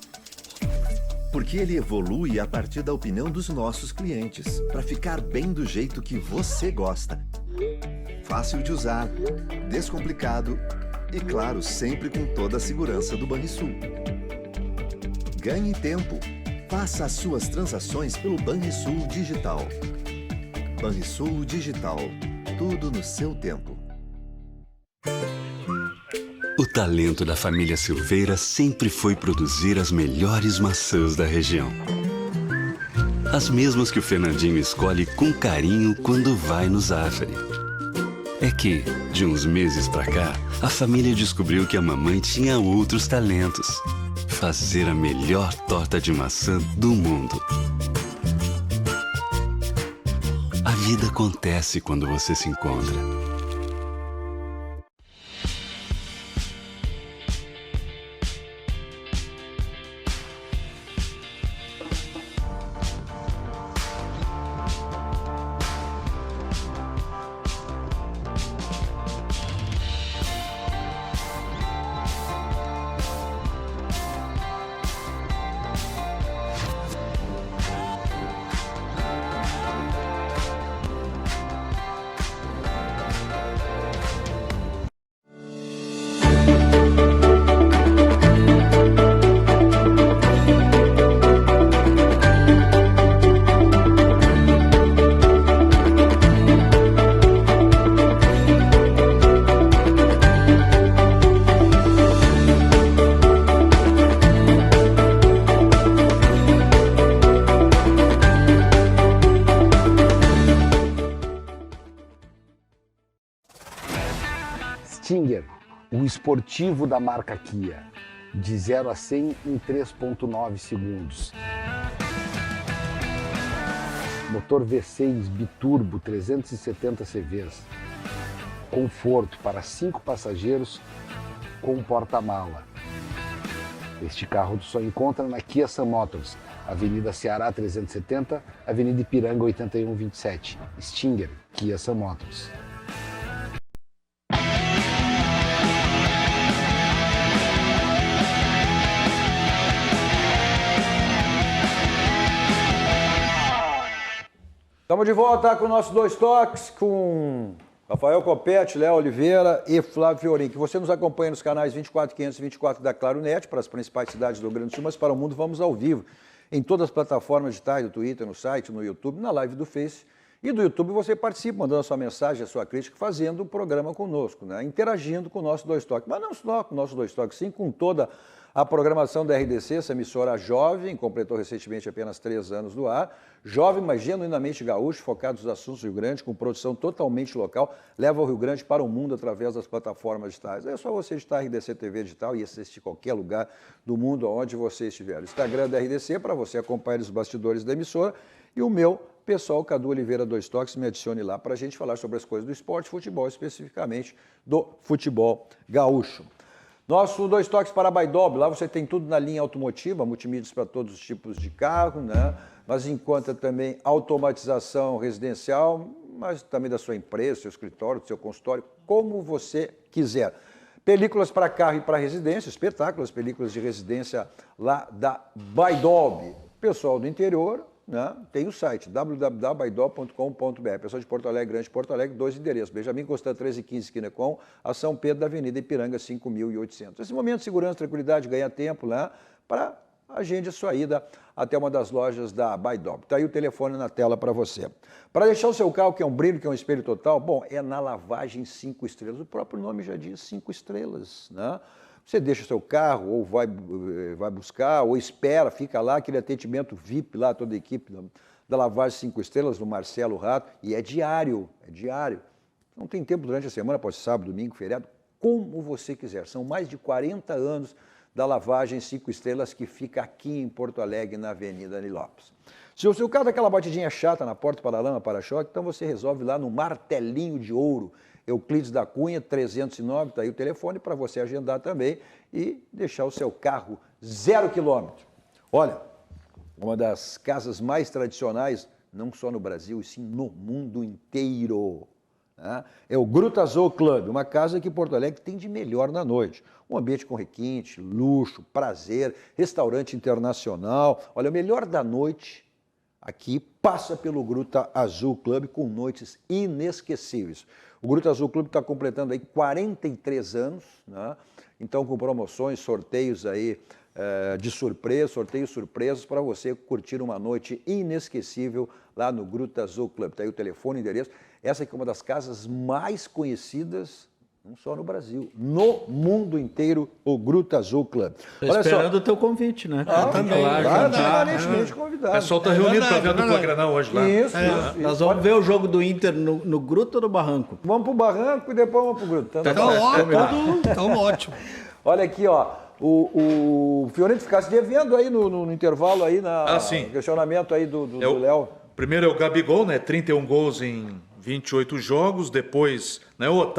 Porque ele evolui a partir da opinião dos nossos clientes, para ficar bem do jeito que você gosta. Fácil de usar, descomplicado e, claro, sempre com toda a segurança do Banrisul. Ganhe tempo. Faça as suas transações pelo Banrisul Digital. Banrisul Digital. Tudo no seu tempo. O talento da família Silveira sempre foi produzir as melhores maçãs da região. As mesmas que o Fernandinho escolhe com carinho quando vai no Zafari. É que, de uns meses pra cá, a família descobriu que a mamãe tinha outros talentos. Fazer a melhor torta de maçã do mundo. A vida acontece quando você se encontra. Stinger, o esportivo da marca Kia, de 0 a 100 em 3,9 segundos. Motor V6 biturbo 370 CVs. Conforto para 5 passageiros com porta-mala. Este carro só encontra na Kia Sun Motors, Avenida Ceará 370, Avenida Ipiranga 8127. Stinger, Kia Sun Motors. Estamos de volta com o nosso Dois Toques, com Rafael Copete, Léo Oliveira e Flávio Fiorin, que você nos acompanha nos canais 24500 e 24 da Claro Net, para as principais cidades do Rio Grande do Sul, mas para o mundo vamos ao vivo, em todas as plataformas digitais, no Twitter, no site, no YouTube, na live do Face e do YouTube. Você participa, mandando a sua mensagem, a sua crítica, fazendo o programa conosco, né? Interagindo com o nosso Dois Toques. Mas não só com o nosso Dois Toques, sim com toda a programação da RDC, essa emissora jovem, completou recentemente apenas 3 anos do ar, jovem, mas genuinamente gaúcho, focado nos assuntos do Rio Grande, com produção totalmente local, leva o Rio Grande para o mundo através das plataformas digitais. É só você digitar RDC TV Digital e assistir qualquer lugar do mundo onde você estiver. O Instagram da RDC para você acompanhar os bastidores da emissora e o meu pessoal, Cadu Oliveira Dois Toques, me adicione lá para a gente falar sobre as coisas do esporte, futebol, especificamente do futebol gaúcho. Nosso Dois Toques para a Baidob, lá você tem tudo na linha automotiva, multimídias para todos os tipos de carro, né? Mas encontra também automatização residencial, mas também da sua empresa, seu escritório, do seu consultório, como você quiser. Películas para carro e para residência, espetáculos, películas de residência lá da Baidob. Pessoal do interior, né, tem o site www.baidob.com.br. Pessoal de Porto Alegre, Grande Porto Alegre, 2 endereços. Benjamin Constant 1315, esquina com a São Pedro da Avenida Ipiranga 5800. Esse momento de segurança, tranquilidade, ganha tempo lá para agende a sua ida até uma das lojas da Baidob. Está aí o telefone na tela para você. Para deixar o seu carro, que é um brilho, que é um espelho total, bom, é na lavagem 5 estrelas. O próprio nome já diz 5 estrelas, né? Você deixa o seu carro, ou vai buscar, ou espera, fica lá, aquele atendimento VIP lá, toda a equipe da Lavagem 5 Estrelas, do Marcelo Rato, e é diário. Não tem tempo durante a semana, pode ser sábado, domingo, feriado, como você quiser. São mais de 40 anos da Lavagem 5 Estrelas, que fica aqui em Porto Alegre, na Avenida Ani Lopes. Se o seu carro dá aquela batidinha chata na porta, para-lama, para-choque, então você resolve lá no Martelinho de Ouro, Euclides da Cunha, 309, está aí o telefone para você agendar também e deixar o seu carro 0 km. Olha, uma das casas mais tradicionais, não só no Brasil, e sim no mundo inteiro. Né? É o Gruta Azul Club, uma casa que Porto Alegre tem de melhor na noite. Um ambiente com requinte, luxo, prazer, restaurante internacional. Olha, o melhor da noite aqui passa pelo Gruta Azul Club com noites inesquecíveis. O Gruta Azul Club está completando aí 43 anos, né? Então com promoções, sorteios aí de surpresa, sorteios surpresos para você curtir uma noite inesquecível lá no Gruta Azul Club. Está aí o telefone, o endereço. Essa aqui é uma das casas mais conhecidas, não só no Brasil, no mundo inteiro, o Gruta Azul Club. Estou esperando o teu convite, né? Também. Claro, permanentemente convidado. O pessoal está reunido para ver a dupla Granal hoje lá. Isso. Nós vamos ver o jogo do Inter no Gruta ou no Barranco? Vamos para o Barranco e depois vamos para o Gruta. Então ótimo. Olha aqui, ó. O Fiorento ficasse devendo aí no intervalo aí, no questionamento aí do Léo. Primeiro é o Gabigol, né? 31 gols em 28 jogos. Depois, né, o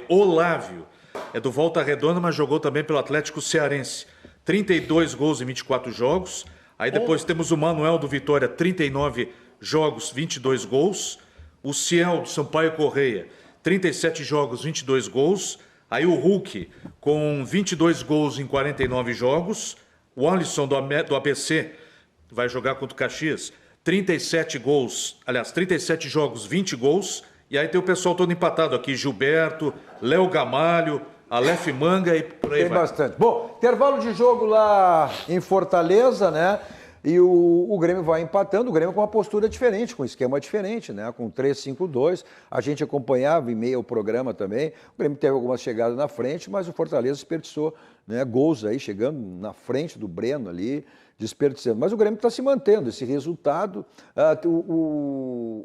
Olávio, é do Volta Redonda, mas jogou também pelo Atlético Cearense. 32 gols em 24 jogos. Aí depois temos o Manuel do Vitória, 39 jogos, 22 gols. O Ciel do Sampaio Correia, 37 jogos, 22 gols. Aí o Hulk, com 22 gols em 49 jogos. O Alisson do ABC vai jogar contra o Caxias. 37 jogos, 20 gols. E aí tem o pessoal todo empatado aqui. Gilberto, Léo Gamalho, Aleph Manga e por aí vai. Tem bastante. Bom, intervalo de jogo lá em Fortaleza, né? E o Grêmio vai empatando, o Grêmio com uma postura diferente, com um esquema diferente, né? Com 3-5-2. A gente acompanhava em meio ao programa também. O Grêmio teve algumas chegadas na frente, mas o Fortaleza desperdiçou, né, gols aí, chegando na frente do Breno ali, desperdiçando. Mas o Grêmio está se mantendo, esse resultado.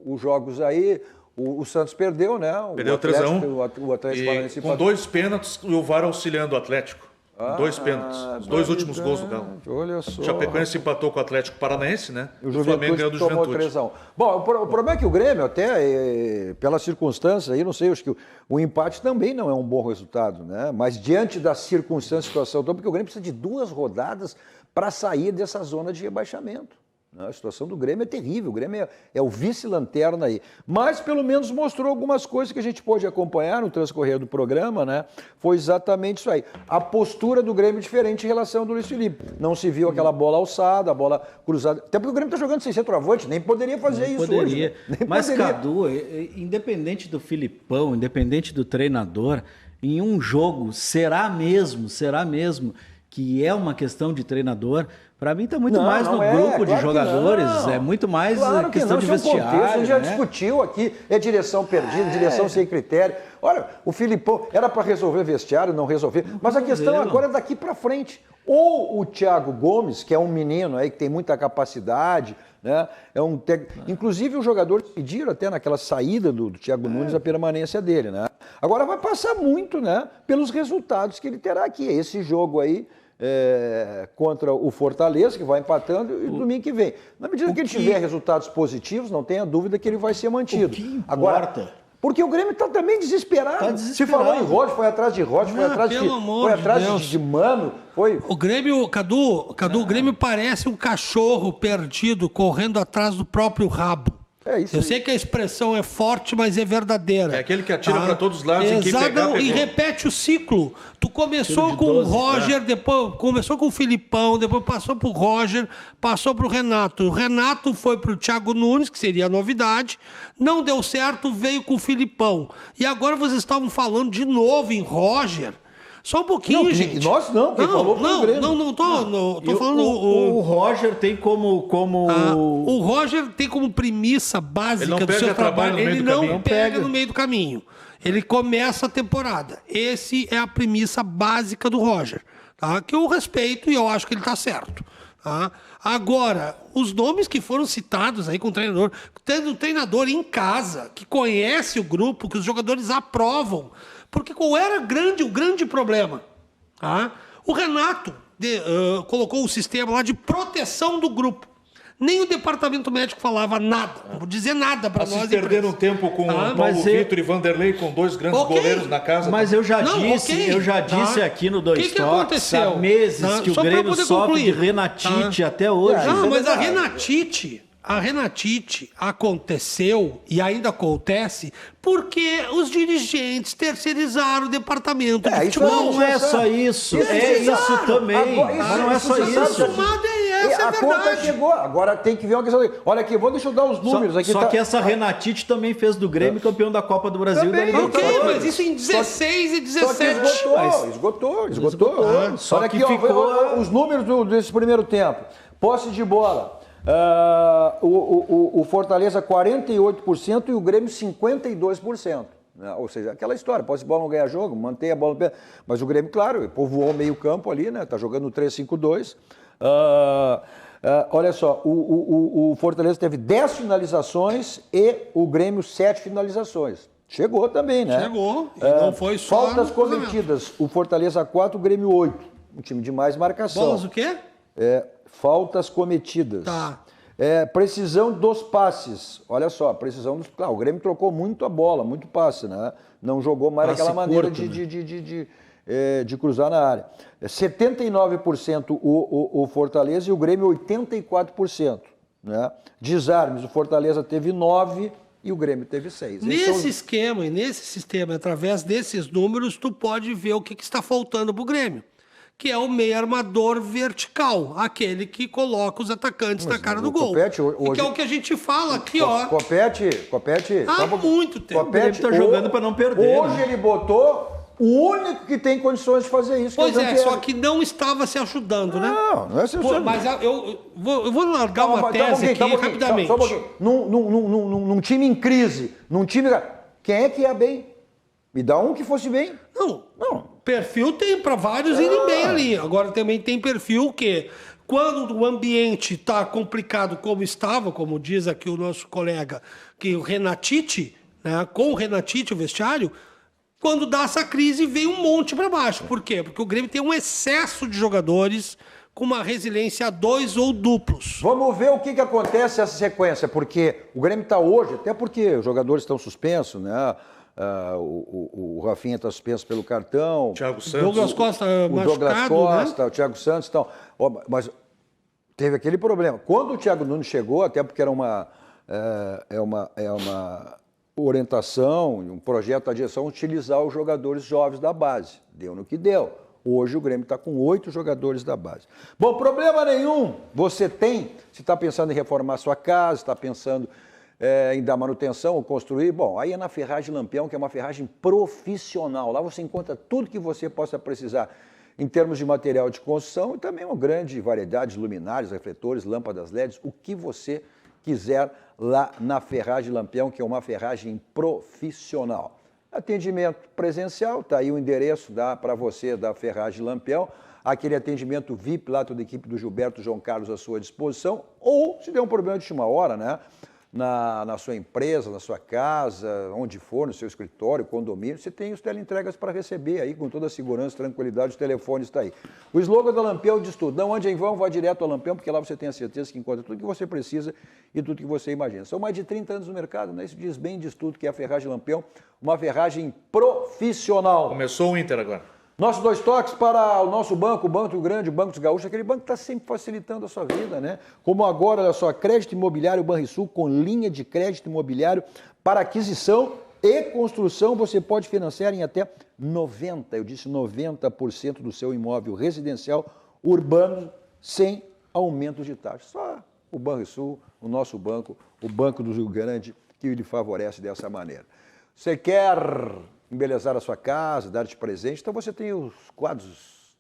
Os jogos aí, o Santos perdeu, né? Perdeu 3-1. O Atlético Paranaense com 2 pênaltis e o VAR auxiliando o Atlético. 2 pênaltis. Os 2 últimos gols do Galo. Olha só. O Chapecoense empatou com o Atlético Paranaense, né? O Flamengo ganhou do Juventude. 3-1. Bom, o problema é que o Grêmio, até pelas circunstâncias aí, não sei, acho que o empate também não é um bom resultado, né? Mas diante das circunstâncias, situação, porque o Grêmio precisa de 2 rodadas para sair dessa zona de rebaixamento. A situação do Grêmio é terrível, o Grêmio é o vice-lanterna aí. Mas pelo menos mostrou algumas coisas que a gente pôde acompanhar no transcorrer do programa, né? Foi exatamente isso aí. A postura do Grêmio diferente em relação ao do Luiz Felipe. Não se viu aquela bola alçada, a bola cruzada. Até porque o Grêmio está jogando sem centroavante, nem poderia fazer isso hoje. Né? Mas, Cadu, independente do Filipão, independente do treinador, em um jogo, será mesmo que é uma questão de treinador? Para mim está muito mais no grupo de jogadores, é muito mais questão de vestiário. A gente já discutiu aqui, é direção perdida, direção sem critério. Olha, o Filipão era para resolver vestiário, não resolver, mas a questão agora é daqui para frente. Ou o Thiago Gomes, que é um menino aí que tem muita capacidade, né? Inclusive os jogadores pediram até naquela saída do Thiago Nunes a permanência dele, né? Agora vai passar muito, né, pelos resultados que ele terá aqui. Esse jogo aí contra o Fortaleza, que vai empatando, e domingo que vem. Na medida que ele tiver resultados positivos, não tenha dúvida que ele vai ser mantido. O que importa? Agora, porque o Grêmio está também desesperado. Se falou em Roger, foi atrás de Roger, foi atrás de Mano. O Grêmio, Cadu, o Grêmio parece um cachorro perdido correndo atrás do próprio rabo. Eu sei que a expressão é forte, mas é verdadeira. É aquele que atira para todos os lados e quem pegar, pegou. E repete o ciclo. Tu começou com o Roger, depois começou com o Filipão, depois passou pro Roger, passou pro Renato. O Renato foi pro Thiago Nunes, que seria a novidade. Não deu certo, veio com o Filipão. E agora vocês estavam falando de novo em Roger. Só um pouquinho, gente. Nós não, quem falou foi o Grêmio. Não, tô falando... O Roger tem como... o Roger tem como premissa básica do seu trabalho, ele não pega no meio do caminho. Ele começa a temporada. Esse é a premissa básica do Roger, tá? Que eu respeito e eu acho que ele tá certo. Tá? Agora, os nomes que foram citados aí com o treinador, tendo um treinador em casa, que conhece o grupo, que os jogadores aprovam. Porque qual era o grande problema? O Renato colocou o sistema lá de proteção do grupo. Nem o departamento médico falava nada, não vou dizer nada para nós. Vocês perderam tempo com Paulo Vitor e Vanderlei, com 2 grandes goleiros na casa. Mas eu já disse aqui no Dois Toques há meses que o Grêmio sofre de Renatite até hoje. Não, mas a Renatite aconteceu e ainda acontece porque os dirigentes terceirizaram o departamento de futebol. Não é só isso, é isso também. Mas não é só isso. A conta chegou, agora tem que ver uma questão. Olha aqui, deixa eu dar os números aqui. Só que essa Renatite também fez do Grêmio campeão da Copa do Brasil. Ok, mas isso em 16 e 17. Esgotou. Olha aqui, os números desse primeiro tempo. Posse de bola. O Fortaleza 48% e o Grêmio 52%. Ou seja, aquela história, posse de bola não ganha jogo, mantém a bola no pé. Mas o Grêmio, claro, povoou meio campo ali, né? Tá jogando no 3-5-2. Olha só, o Fortaleza teve 10 finalizações e o Grêmio 7 finalizações. Chegou também, né? Chegou, e não foi só... Faltas cometidas, o Fortaleza 4, o Grêmio 8. Um time de mais marcação. Bolas o quê? Faltas cometidas. Tá. Precisão dos passes. Olha só, precisão dos... Claro, o Grêmio trocou muito a bola, muito passe, né? Não jogou mais daquela maneira de cruzar na área. 79% o Fortaleza e o Grêmio 84%. Né? Desarmes, o Fortaleza teve 9% e o Grêmio teve 6%. Nesse esquema e nesse sistema, através desses números, tu pode ver o que está faltando para o Grêmio. Que é o meio armador vertical, aquele que coloca os atacantes na cara do gol. Copete, hoje... que é o que a gente fala aqui, ó. Copete. Há muito tempo. O Grêmio tá jogando para não perder. Hoje ele botou o único que tem condições de fazer isso. Pois só que não estava se ajudando, né? Não é se ajudando. Mas eu vou largar uma tese aqui rapidamente. Só um pouquinho. Num time em crise, quem é que ia bem? Me dá um que fosse bem. Não. Perfil tem para vários irem bem ali. Agora também tem perfil que, quando o ambiente está complicado como estava, como diz aqui o nosso colega, que o Renatite, né, com o Renatite, o vestiário, quando dá essa crise, vem um monte para baixo. Por quê? Porque o Grêmio tem um excesso de jogadores com uma resiliência a 2 ou duplos. Vamos ver o que acontece nessa sequência, porque o Grêmio está hoje, até porque os jogadores estão suspensos, né? O Rafinha está suspenso pelo cartão. Thiago Santos. Douglas Costa machucado, Douglas Costa, né? o Thiago Santos. Então, mas teve aquele problema. Quando o Thiago Nunes chegou, até porque era uma orientação, um projeto da direção, utilizar os jogadores jovens da base. Deu no que deu. Hoje o Grêmio está com 8 jogadores da base. Bom, problema nenhum você tem, se está pensando em reformar sua casa, está pensando... em dar manutenção ou construir, bom, aí é na Ferragem Lampião, que é uma ferragem profissional. Lá você encontra tudo que você possa precisar em termos de material de construção e também uma grande variedade de luminárias, refletores, lâmpadas LEDs, o que você quiser lá na Ferragem Lampião, que é uma ferragem profissional. Atendimento presencial, tá aí o endereço para você da Ferragem Lampião, aquele atendimento VIP lá, toda a equipe do Gilberto João Carlos à sua disposição, ou se der um problema de última hora, né? Na sua empresa, na sua casa, onde for, no seu escritório, condomínio, você tem os teleentregas para receber aí com toda a segurança, tranquilidade, o telefone está aí. O slogan da Lampião diz tudo, não ande em vão, vá direto ao Lampião, porque lá você tem a certeza que encontra tudo que você precisa e tudo que você imagina. São mais de 30 anos no mercado, né? Isso diz tudo, que é a Ferragem Lampião, uma ferragem profissional. Começou o Inter agora. Nossos 2 toques para o nosso banco, o Banco do Grande, o Banco dos Gaúchos, aquele banco que está sempre facilitando a sua vida, né? Como agora, olha só, crédito imobiliário Banrisul com linha de crédito imobiliário para aquisição e construção, você pode financiar em até 90% do seu imóvel residencial urbano sem aumento de taxa. Só o Banrisul, o nosso banco, o Banco do Rio Grande, que lhe favorece dessa maneira. Você quer embelezar a sua casa, dar de presente, então você tem os quadros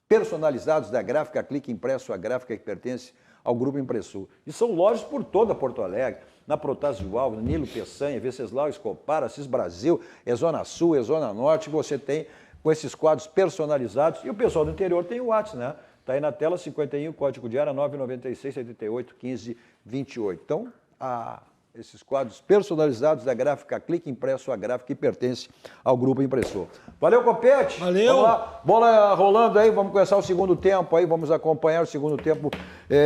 personalizados da Gráfica Clique Impresso, a gráfica que pertence ao Grupo Impressor. E são lojas por toda Porto Alegre, na Protásio Alves, Nilo Peçanha, Venceslau Escopar, Assis Brasil, é Zona Sul, é Zona Norte, você tem com esses quadros personalizados. E o pessoal do interior tem o WhatsApp, né? Está aí na tela, 51, código de área 996 78 15 28. Então, esses quadros personalizados da Gráfica Clique, impresso a gráfica que pertence ao Grupo Impressor. Valeu, Copete! Valeu! Vamos lá, bola rolando aí, vamos começar o segundo tempo aí, vamos acompanhar o segundo tempo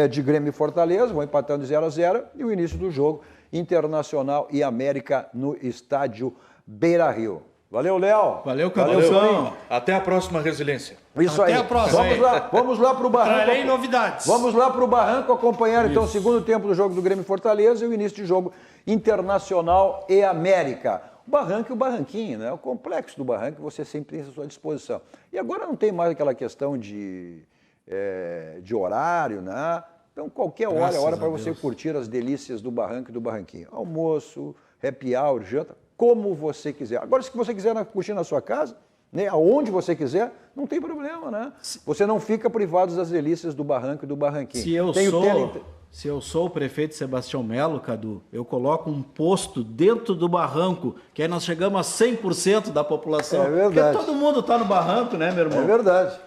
de Grêmio e Fortaleza, vão empatando 0-0 e o início do jogo Internacional e América no estádio Beira-Rio. Valeu, Léo! Valeu, Cabeção! Até a próxima Resiliência. Isso Até aí. a próxima. Vamos lá para o Barranco. Trarei novidades. Vamos lá para o Barranco acompanhar então o segundo tempo do jogo do Grêmio e Fortaleza e o início de jogo Internacional e América. O Barranco e o Barranquinho, né? O complexo do Barranco você sempre tem à sua disposição. E agora não tem mais aquela questão de horário, né? Então qualquer hora é hora para você curtir as delícias do Barranco e do Barranquinho. Almoço, happy hour, janta, como você quiser. Agora se você quiser curtir na sua casa, né, aonde você quiser, não tem problema, né? Você não fica privado das delícias do Barranco e do Barranquinho. Se eu sou o prefeito Sebastião Melo, Cadu, eu coloco um posto dentro do barranco, que aí nós chegamos a 100% da população. É verdade. Porque todo mundo está no barranco, né, meu irmão? É verdade.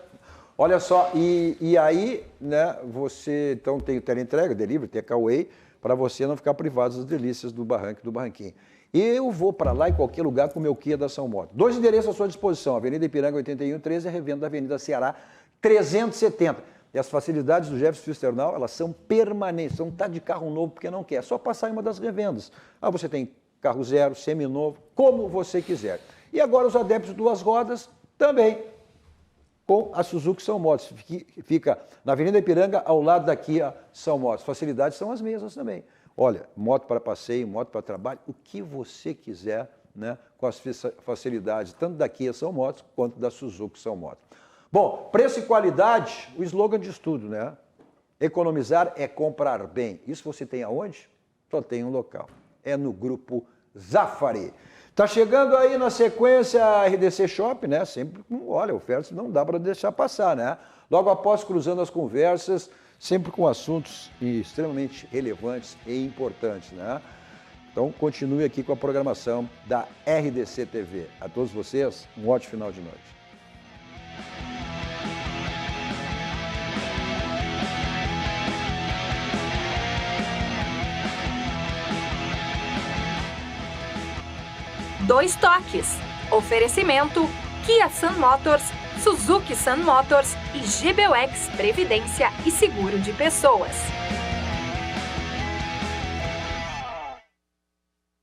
Olha só, e aí, né, você então tem o teleentrega, delivery, takeaway, para você não ficar privado das delícias do Barranco e do Barranquinho. Eu vou para lá em qualquer lugar com o meu Kia da São Moto. 2 endereços à sua disposição, Avenida Ipiranga 8113 e revenda da Avenida Ceará 370. E as facilidades do Jefferson Fisternal, elas são permanentes, não está de carro novo porque não quer, é só passar em uma das revendas. Você tem carro zero, seminovo, como você quiser. E agora os adeptos de 2 rodas também, com a Suzuki São Motos, fica na Avenida Ipiranga ao lado da Kia São Motos. Facilidades são as mesmas também. Olha, moto para passeio, moto para trabalho, o que você quiser, né, com as facilidades tanto da Kia São Motos quanto da Suzuki São Motos. Bom, preço e qualidade, o slogan diz tudo, né? Economizar é comprar bem. Isso você tem aonde? Só tem um local. É no Grupo Zafari. Tá chegando aí na sequência a RDC Shop, né? Sempre, olha, ofertas não dá para deixar passar, né? Logo após cruzando as conversas, sempre com assuntos extremamente relevantes e importantes, né? Então, continue aqui com a programação da RDC TV. A todos vocês, um ótimo final de noite. Dois toques. Oferecimento Kia Sun Motors, Suzuki Sun Motors e GBUX Previdência e Seguro de Pessoas.